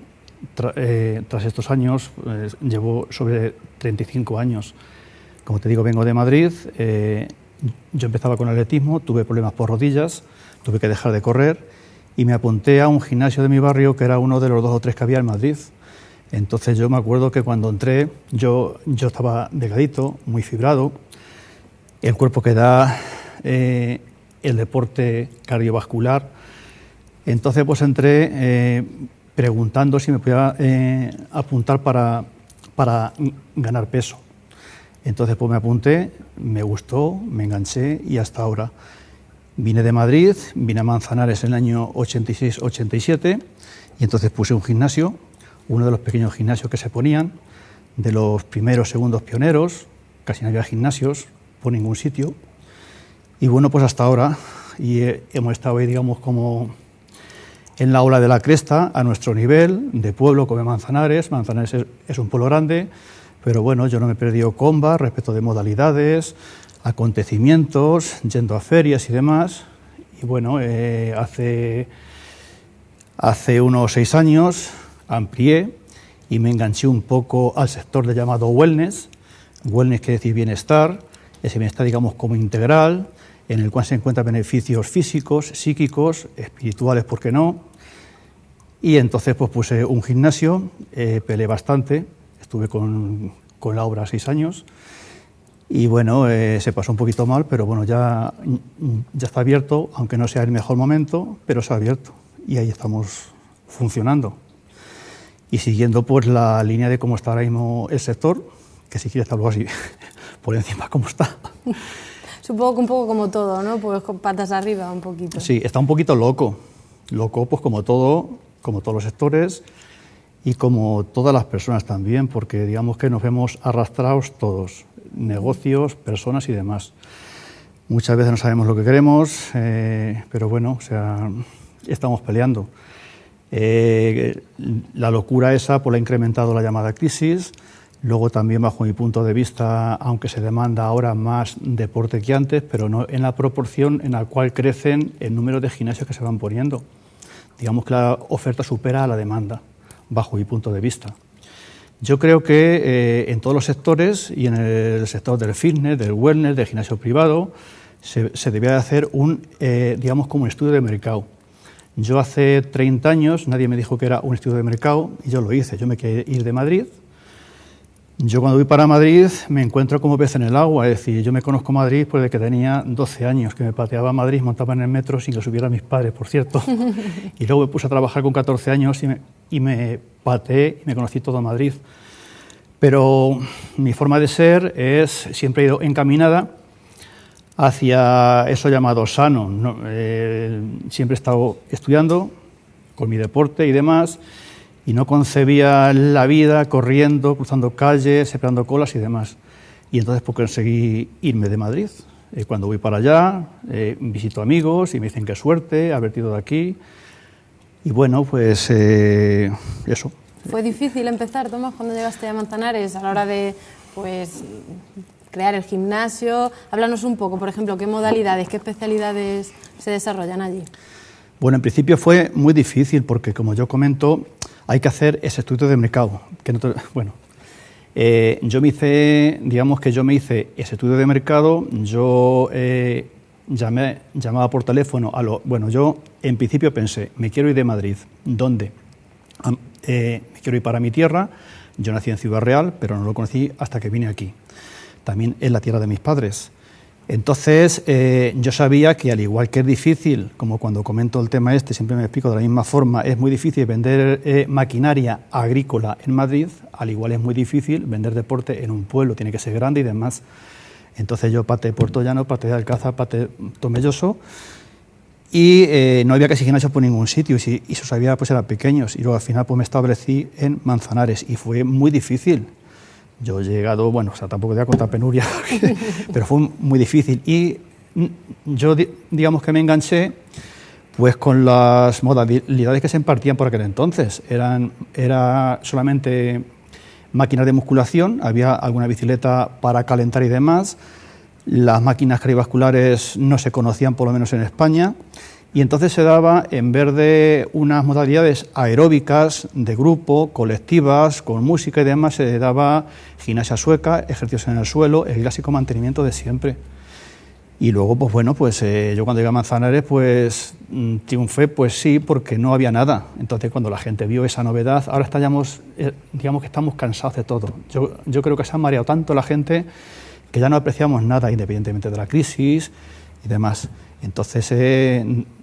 tras estos años. Llevo sobre 35 años. Como te digo, vengo de Madrid. Yo empezaba con atletismo, tuve problemas por rodillas, tuve que dejar de correr y me apunté a un gimnasio de mi barrio que era uno de los 2 o 3 que había en Madrid. Entonces yo me acuerdo que cuando entré yo estaba delgadito, muy fibrado, el cuerpo que da el deporte cardiovascular. Entonces pues entré preguntando si me podía apuntar para ganar peso. Entonces pues me apunté, me gustó, me enganché y hasta ahora. Vine de Madrid, vine a Manzanares en el año 86-87 y entonces puse un gimnasio, uno de los pequeños gimnasios que se ponían, de los primeros, segundos pioneros, casi no había gimnasios por ningún sitio. Y bueno, pues hasta ahora, y hemos estado ahí, digamos, como en la ola de la cresta, a nuestro nivel, de pueblo como Manzanares. Manzanares es un pueblo grande, pero bueno, yo no me he perdido comba respecto de modalidades, acontecimientos, yendo a ferias y demás. Y bueno, hace unos 6 años amplié y me enganché un poco al sector de llamado wellness. Wellness quiere decir bienestar, ese bienestar, digamos, como integral, en el cual se encuentran beneficios físicos, psíquicos, espirituales, ¿por qué no? Y entonces pues puse un gimnasio, peleé bastante, estuve con la obra 6 años y bueno, se pasó un poquito mal, pero bueno, ya está abierto, aunque no sea el mejor momento, pero se ha abierto y ahí estamos funcionando. Y siguiendo pues la línea de cómo está ahora mismo el sector, que si quieres hablo así por encima cómo está. Supongo que un poco como todo, ¿no? Pues con patas arriba un poquito. Sí, está un poquito loco pues como todos los sectores y como todas las personas también, porque digamos que nos vemos arrastrados todos, negocios, personas y demás. Muchas veces no sabemos lo que queremos, pero bueno, o sea, estamos peleando. La locura esa pues la ha incrementado la llamada crisis. Luego también, bajo mi punto de vista, aunque se demanda ahora más deporte que antes, pero no en la proporción en la cual crecen el número de gimnasios que se van poniendo. Digamos que la oferta supera a la demanda, bajo mi punto de vista. Yo creo que en todos los sectores, y en el sector del fitness, del wellness, del gimnasio privado, se debía de hacer digamos, como un estudio de mercado. Yo hace 30 años, nadie me dijo que era un estudio de mercado, y yo lo hice. Yo me quería ir de Madrid. Yo cuando voy para Madrid me encuentro como pez en el agua, es decir, yo me conozco Madrid pues desde que tenía 12 años, que me pateaba a Madrid, montaba en el metro sin que subiera mis padres, por cierto, y luego me puse a trabajar con 14 años y me pateé y me conocí todo Madrid. Pero mi forma de ser siempre ha ido encaminada hacia eso llamado sano, ¿no? Siempre he estado estudiando con mi deporte y demás, y no concebía la vida corriendo, cruzando calles, esperando colas y demás. Y entonces pues conseguí irme de Madrid. Cuando voy para allá, visito amigos y me dicen qué suerte, haber ido de aquí. Y bueno, pues eso. ¿Fue difícil empezar, Tomás, cuando llegaste a Manzanares a la hora de pues crear el gimnasio? Háblanos un poco, por ejemplo, qué modalidades, qué especialidades se desarrollan allí. Bueno, en principio fue muy difícil porque, como yo comento, hay que hacer ese estudio de mercado. Yo me hice ese estudio de mercado, yo llamaba por teléfono yo en principio pensé, me quiero ir de Madrid. ¿Dónde? Me quiero ir para mi tierra. Yo nací en Ciudad Real, pero no lo conocí hasta que vine aquí. También es la tierra de mis padres. Entonces, yo sabía que al igual que es difícil, como cuando comento el tema siempre me explico de la misma forma, es muy difícil vender maquinaria agrícola en Madrid, al igual es muy difícil vender deporte en un pueblo, tiene que ser grande y demás. Entonces yo pateé Puerto Llano, pateé Alcázar, pateé Tomelloso, y no había casi gimnasios por ningún sitio, y esos había pues eran pequeños, y luego al final pues me establecí en Manzanares, y fue muy difícil, Yo he llegado, bueno, o sea, tampoco te voy a contar penuria, pero fue muy difícil. Y yo, digamos que me enganché pues con las modalidades que se impartían por aquel entonces. Era solamente máquinas de musculación, había alguna bicicleta para calentar y demás. Las máquinas cardiovasculares no se conocían, por lo menos en España. Y entonces se daba, en vez de unas modalidades aeróbicas, de grupo, colectivas, con música y demás, se daba gimnasia sueca, ejercicios en el suelo, el clásico mantenimiento de siempre. Y luego, pues bueno, pues yo cuando llegué a Manzanares, pues triunfé, pues sí, porque no había nada. Entonces, cuando la gente vio esa novedad, ahora estamos, digamos que estamos cansados de todo. Yo creo que se ha mareado tanto la gente que ya no apreciamos nada, independientemente de la crisis y demás. Entonces,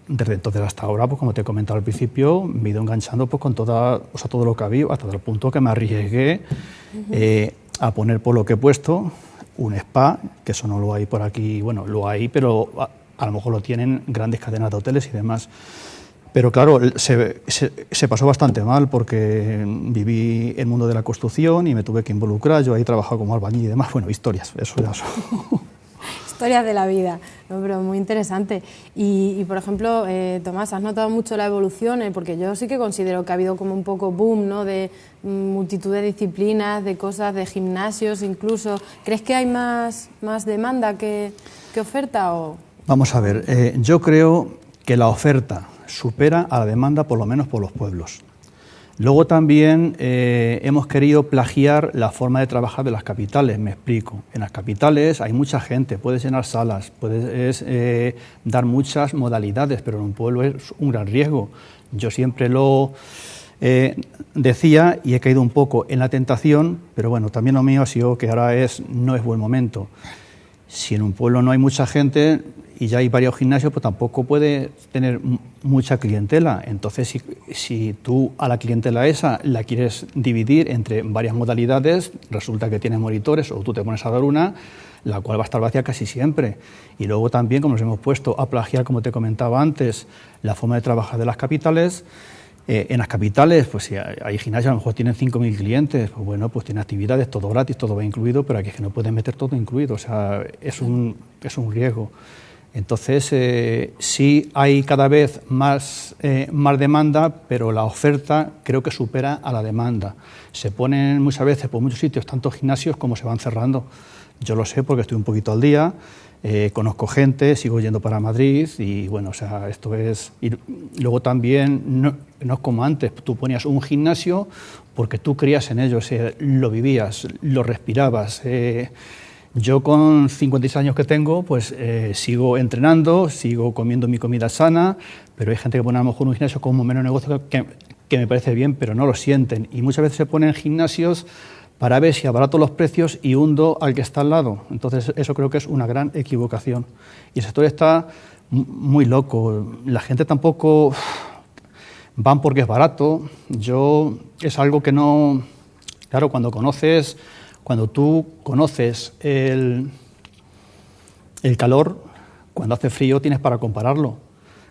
desde entonces hasta ahora, pues como te he comentado al principio, me he ido enganchando pues con todo lo que había, hasta el punto que me arriesgué a poner, por lo que he puesto, un spa, que eso no lo hay por aquí, bueno, lo hay, pero a lo mejor lo tienen grandes cadenas de hoteles y demás. Pero claro, se pasó bastante mal porque viví el mundo de la construcción y me tuve que involucrar, yo ahí he trabajado como albañil y demás, bueno, historias, eso ya son... Historias de la vida, no, pero muy interesante. Y por ejemplo, Tomás, ¿has notado mucho la evolución? Porque yo sí que considero que ha habido como un poco boom, ¿no?, de multitud de disciplinas, de cosas, de gimnasios incluso. ¿Crees que hay más demanda que oferta? ¿O? Vamos a ver, yo creo que la oferta supera a la demanda, por lo menos por los pueblos. Luego también hemos querido plagiar la forma de trabajar de las capitales, me explico. En las capitales hay mucha gente, puedes llenar salas, puedes dar muchas modalidades, pero en un pueblo es un gran riesgo. Yo siempre lo decía y he caído un poco en la tentación, pero bueno, también lo mío ha sido que ahora no es buen momento. Si en un pueblo no hay mucha gente y ya hay varios gimnasios, pues tampoco puede tener mucha clientela. Entonces, si tú a la clientela esa la quieres dividir entre varias modalidades, resulta que tienes monitores o tú te pones a dar una, la cual va a estar vacía casi siempre. Y luego también, como nos hemos puesto a plagiar, como te comentaba antes, la forma de trabajar de las capitales. En las capitales, pues si hay gimnasios, a lo mejor tienen 5.000 clientes, pues bueno, pues tienen actividades, todo gratis, todo va incluido, pero aquí es que no pueden meter todo incluido, o sea, es un riesgo. Entonces, sí hay cada vez más demanda, pero la oferta creo que supera a la demanda. Se ponen muchas veces por muchos sitios tantos gimnasios como se van cerrando. Yo lo sé porque estoy un poquito al día. Conozco gente, sigo yendo para Madrid y bueno, o sea, esto es... Y luego también, no es como antes, tú ponías un gimnasio porque tú creías en ello, o sea, lo vivías, lo respirabas. Yo con 56 años que tengo, pues sigo entrenando, sigo comiendo mi comida sana, pero hay gente que pone a lo mejor un gimnasio como menos negocio que me parece bien, pero no lo sienten. Y muchas veces se ponen gimnasios para ver si abarato los precios y hundo al que está al lado. Entonces, eso creo que es una gran equivocación. Y el sector está muy loco. La gente tampoco van porque es barato. Es algo que no... Claro, cuando tú conoces el calor, cuando hace frío tienes para compararlo.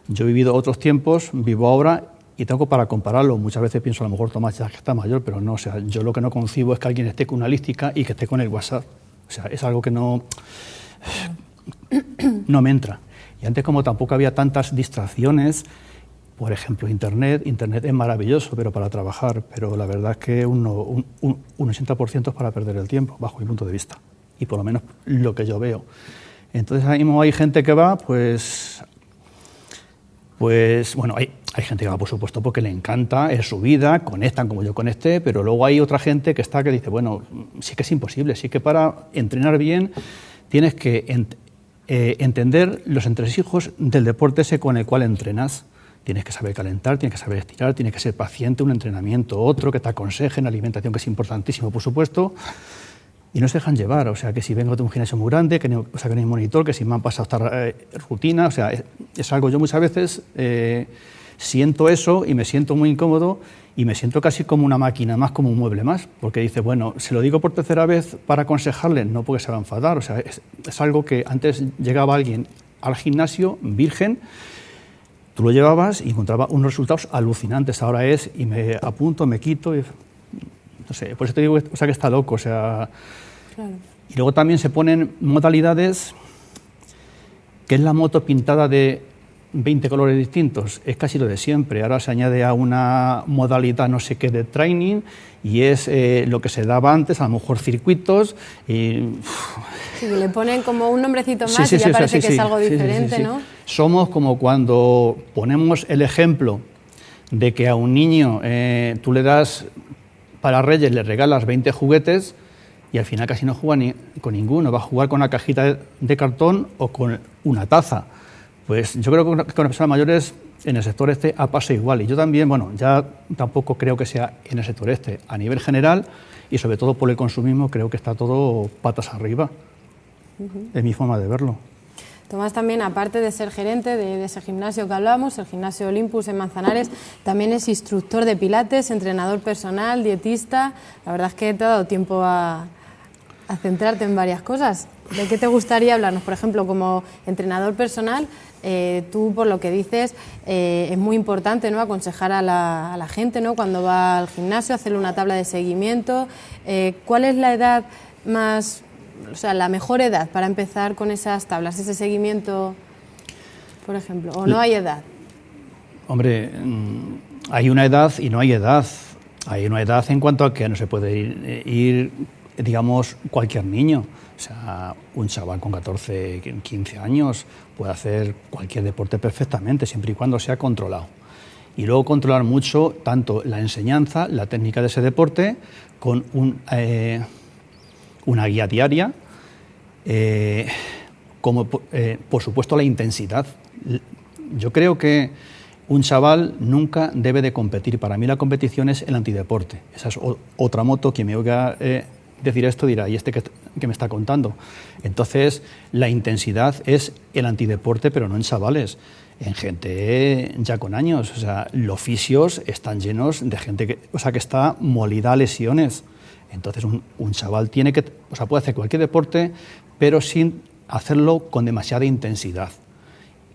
Yo he vivido otros tiempos, vivo ahora y tengo para compararlo. Muchas veces pienso, a lo mejor Tomás ya que está mayor, pero no, o sea, yo lo que no concibo es que alguien esté con una lística y que esté con el WhatsApp. O sea, es algo que no me entra. Y antes, como tampoco había tantas distracciones, por ejemplo, Internet es maravilloso, pero para trabajar, pero la verdad es que un 80% es para perder el tiempo, bajo mi punto de vista, y por lo menos lo que yo veo. Entonces, ahí mismo hay gente que va, pues bueno, hay gente que va, por supuesto, porque le encanta, es su vida, conectan como yo conecté, pero luego hay otra gente que dice, bueno, sí que es imposible, sí que para entrenar bien tienes que entender los entresijos del deporte ese con el cual entrenas. Tienes que saber calentar, tienes que saber estirar, tienes que ser paciente, un entrenamiento, otro, que te aconsejen, alimentación, que es importantísimo, por supuesto, y no se dejan llevar. O sea, que si vengo de un gimnasio muy grande, que no hay monitor, que si me han pasado esta rutina, o sea, es algo, yo muchas veces siento eso y me siento muy incómodo y me siento casi como una máquina más, como un mueble más, porque dice, bueno, se lo digo por tercera vez para aconsejarle, no porque se va a enfadar, o sea, es algo que antes llegaba alguien al gimnasio virgen, tú lo llevabas y encontraba unos resultados alucinantes. Ahora y me apunto, me quito. No sé, por eso te digo, o sea, que está loco, o sea... Claro. Y luego también se ponen modalidades, que es la moto pintada de 20 colores distintos, es casi lo de siempre. Ahora se añade a una modalidad no sé qué de training y es lo que se daba antes, a lo mejor circuitos. Y... Sí, le ponen como un nombrecito más y ya parece que es algo diferente, ¿no? Somos como cuando ponemos el ejemplo de que a un niño tú le das para Reyes, le regalas 20 juguetes y al final casi no juega con ninguno, va a jugar con una cajita de cartón o con una taza. Pues yo creo que con las personas mayores en el sector este pasa igual. Y yo también, bueno, ya tampoco creo que sea en el sector este. A nivel general y sobre todo por el consumismo creo que está todo patas arriba. Es mi forma de verlo. Tomás también, aparte de ser gerente de ese gimnasio que hablamos, el gimnasio Olympus en Manzanares, también es instructor de pilates, entrenador personal, dietista. La verdad es que te ha dado tiempo a centrarte en varias cosas. ¿De qué te gustaría hablarnos? Por ejemplo, como entrenador personal, tú, por lo que dices, es muy importante, ¿no?, aconsejar a la gente, ¿no?, cuando va al gimnasio, hacerle una tabla de seguimiento. ¿Cuál es la edad más, o sea, la mejor edad para empezar con esas tablas, ese seguimiento, por ejemplo? ¿O no hay edad? Hombre, hay una edad y no hay edad. Hay una edad en cuanto a que no se puede ir digamos, cualquier niño. O sea, un chaval con 14, 15 años puede hacer cualquier deporte perfectamente, siempre y cuando sea controlado. Y luego controlar mucho tanto la enseñanza, la técnica de ese deporte, con una guía diaria, como por supuesto la intensidad. Yo creo que un chaval nunca debe de competir. Para mí la competición es el antideporte. Esa es otra moto. Quien me oiga decir esto dirá, ¿y este que me está contando? Entonces, la intensidad es el antideporte, pero no en chavales, en gente ya con años. O sea, los fisios están llenos de gente que está molida a lesiones. Entonces, un chaval tiene que, puede hacer cualquier deporte, pero sin hacerlo con demasiada intensidad,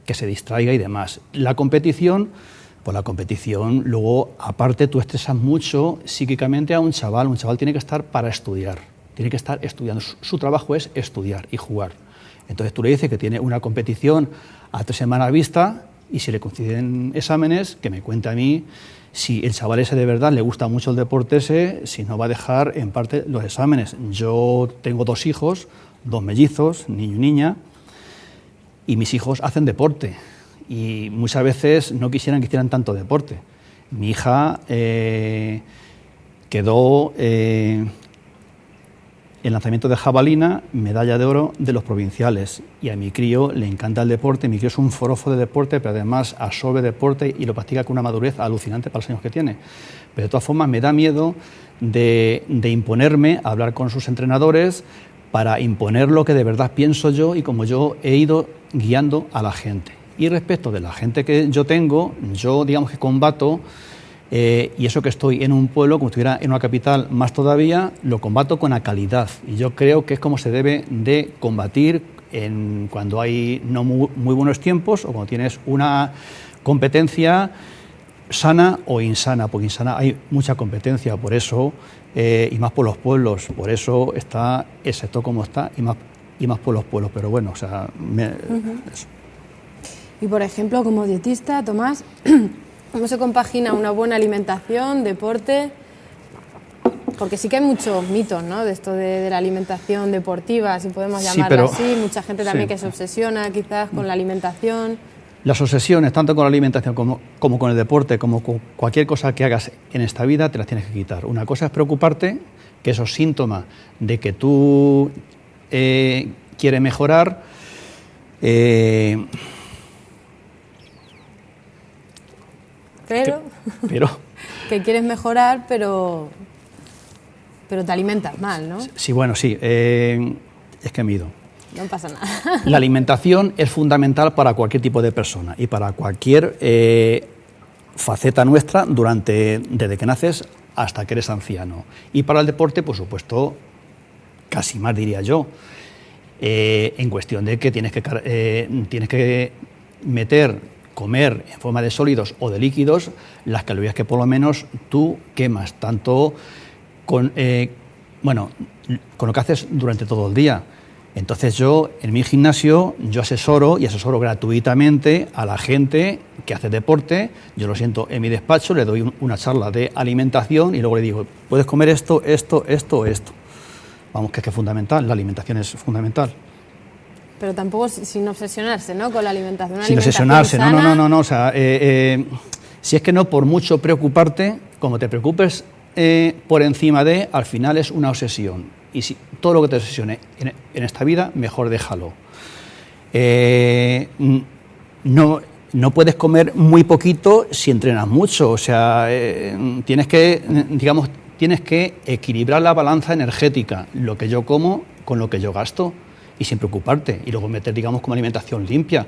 que se distraiga y demás. La competición, luego, aparte, tú estresas mucho psíquicamente a un chaval. Un chaval tiene que estar para estudiar, tiene que estar estudiando. Su trabajo es estudiar y jugar. Entonces tú le dices que tiene una competición a 3 semanas vista y si le coinciden exámenes, que me cuente a mí si el chaval ese de verdad le gusta mucho el deporte ese, si no va a dejar en parte los exámenes. Yo tengo 2 hijos, 2 mellizos, niño y niña, y mis hijos hacen deporte. Y muchas veces no quisieran que hicieran tanto deporte. Mi hija quedó en lanzamiento de jabalina, medalla de oro de los provinciales. Y a mi crío le encanta el deporte. Mi crío es un forofo de deporte, pero además absorbe deporte y lo practica con una madurez alucinante para los años que tiene. Pero de todas formas me da miedo de imponerme a hablar con sus entrenadores para imponer lo que de verdad pienso yo y como yo he ido guiando a la gente. Y respecto de la gente que yo tengo, yo digamos que combato, y eso que estoy en un pueblo, como si estuviera en una capital más todavía, lo combato con la calidad. Y yo creo que es como se debe de combatir cuando hay no muy buenos tiempos o cuando tienes una competencia sana o insana, porque insana hay mucha competencia, por eso, y más por los pueblos, por eso está el sector como está y más por los pueblos. Pero bueno, o sea, eso. Y por ejemplo, como dietista, Tomás, ¿cómo se compagina una buena alimentación, deporte? Porque sí que hay muchos mitos, ¿no?, de esto de la alimentación deportiva, si podemos llamarla así. Mucha gente también que se obsesiona quizás con la alimentación. Las obsesiones, tanto con la alimentación como con el deporte, como con cualquier cosa que hagas en esta vida, te las tienes que quitar. Una cosa es preocuparte, que esos síntomas de que tú quieres mejorar, pero que quieres mejorar, pero te alimentas mal, ¿no? Sí, bueno, sí. Es que me he ido. No pasa nada. La alimentación es fundamental para cualquier tipo de persona y para cualquier faceta nuestra desde que naces hasta que eres anciano. Y para el deporte, por supuesto, casi más diría yo, en cuestión de que tienes que comer en forma de sólidos o de líquidos las calorías que por lo menos tú quemas, tanto con lo que haces durante todo el día. Entonces yo, en mi gimnasio, yo asesoro gratuitamente a la gente que hace deporte. Yo lo siento en mi despacho, le doy una charla de alimentación y luego le digo, puedes comer esto. Vamos, que es fundamental, la alimentación es fundamental. Pero tampoco sin obsesionarse, ¿no?, con la alimentación. Sin obsesionarse, no. O sea, si es que no, por mucho preocuparte, como te preocupes por encima de, al final es una obsesión. Y si todo lo que te obsesione en esta vida, mejor déjalo. No puedes comer muy poquito si entrenas mucho. O sea, tienes que equilibrar la balanza energética, lo que yo como con lo que yo gasto, y sin preocuparte. Y luego meter, digamos, como alimentación limpia,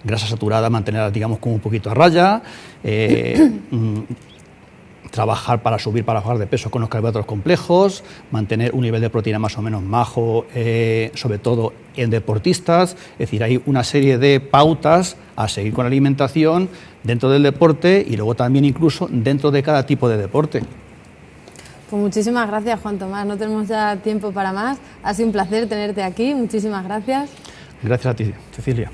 grasa saturada, mantenerla, digamos, como un poquito a raya, trabajar para subir, para bajar de peso con los carbohidratos complejos, mantener un nivel de proteína más o menos bajo, sobre todo en deportistas. Es decir, hay una serie de pautas a seguir con la alimentación dentro del deporte y luego también incluso dentro de cada tipo de deporte. Pues muchísimas gracias, Juan Tomás. No tenemos ya tiempo para más. Ha sido un placer tenerte aquí. Muchísimas gracias. Gracias a ti, Cecilia.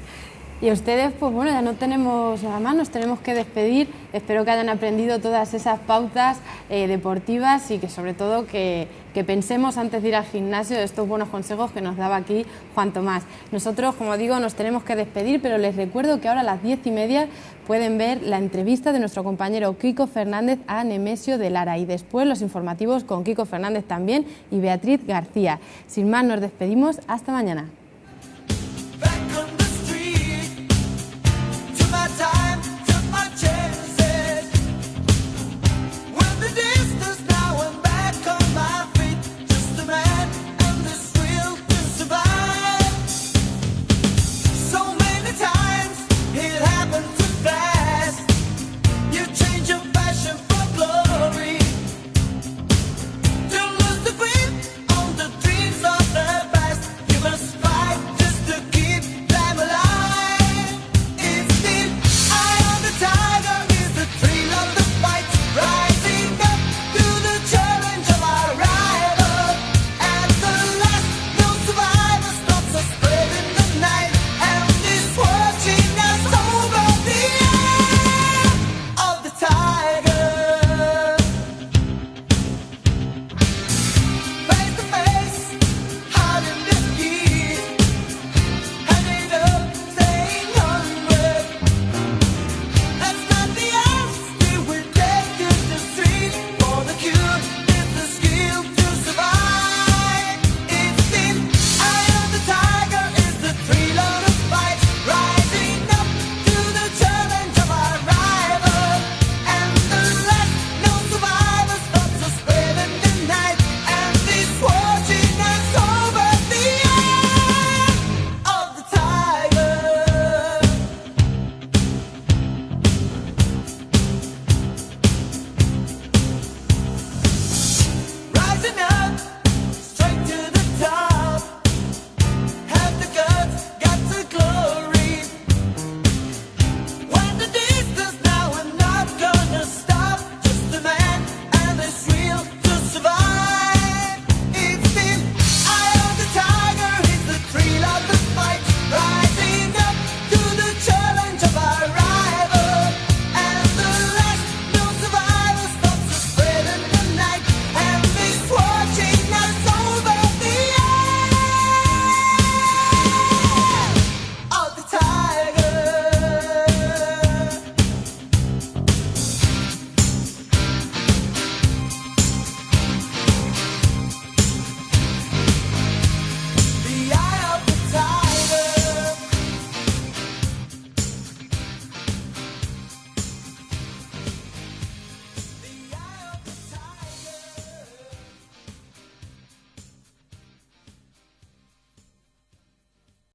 Y a ustedes, pues bueno, ya no tenemos nada más, nos tenemos que despedir. Espero que hayan aprendido todas esas pautas deportivas y que sobre todo que pensemos antes de ir al gimnasio estos buenos consejos que nos daba aquí Juan Tomás. Nosotros, como digo, nos tenemos que despedir, pero les recuerdo que ahora a las 10:30 pueden ver la entrevista de nuestro compañero Kiko Fernández a Nemesio de Lara y después los informativos con Kiko Fernández también y Beatriz García. Sin más, nos despedimos. Hasta mañana.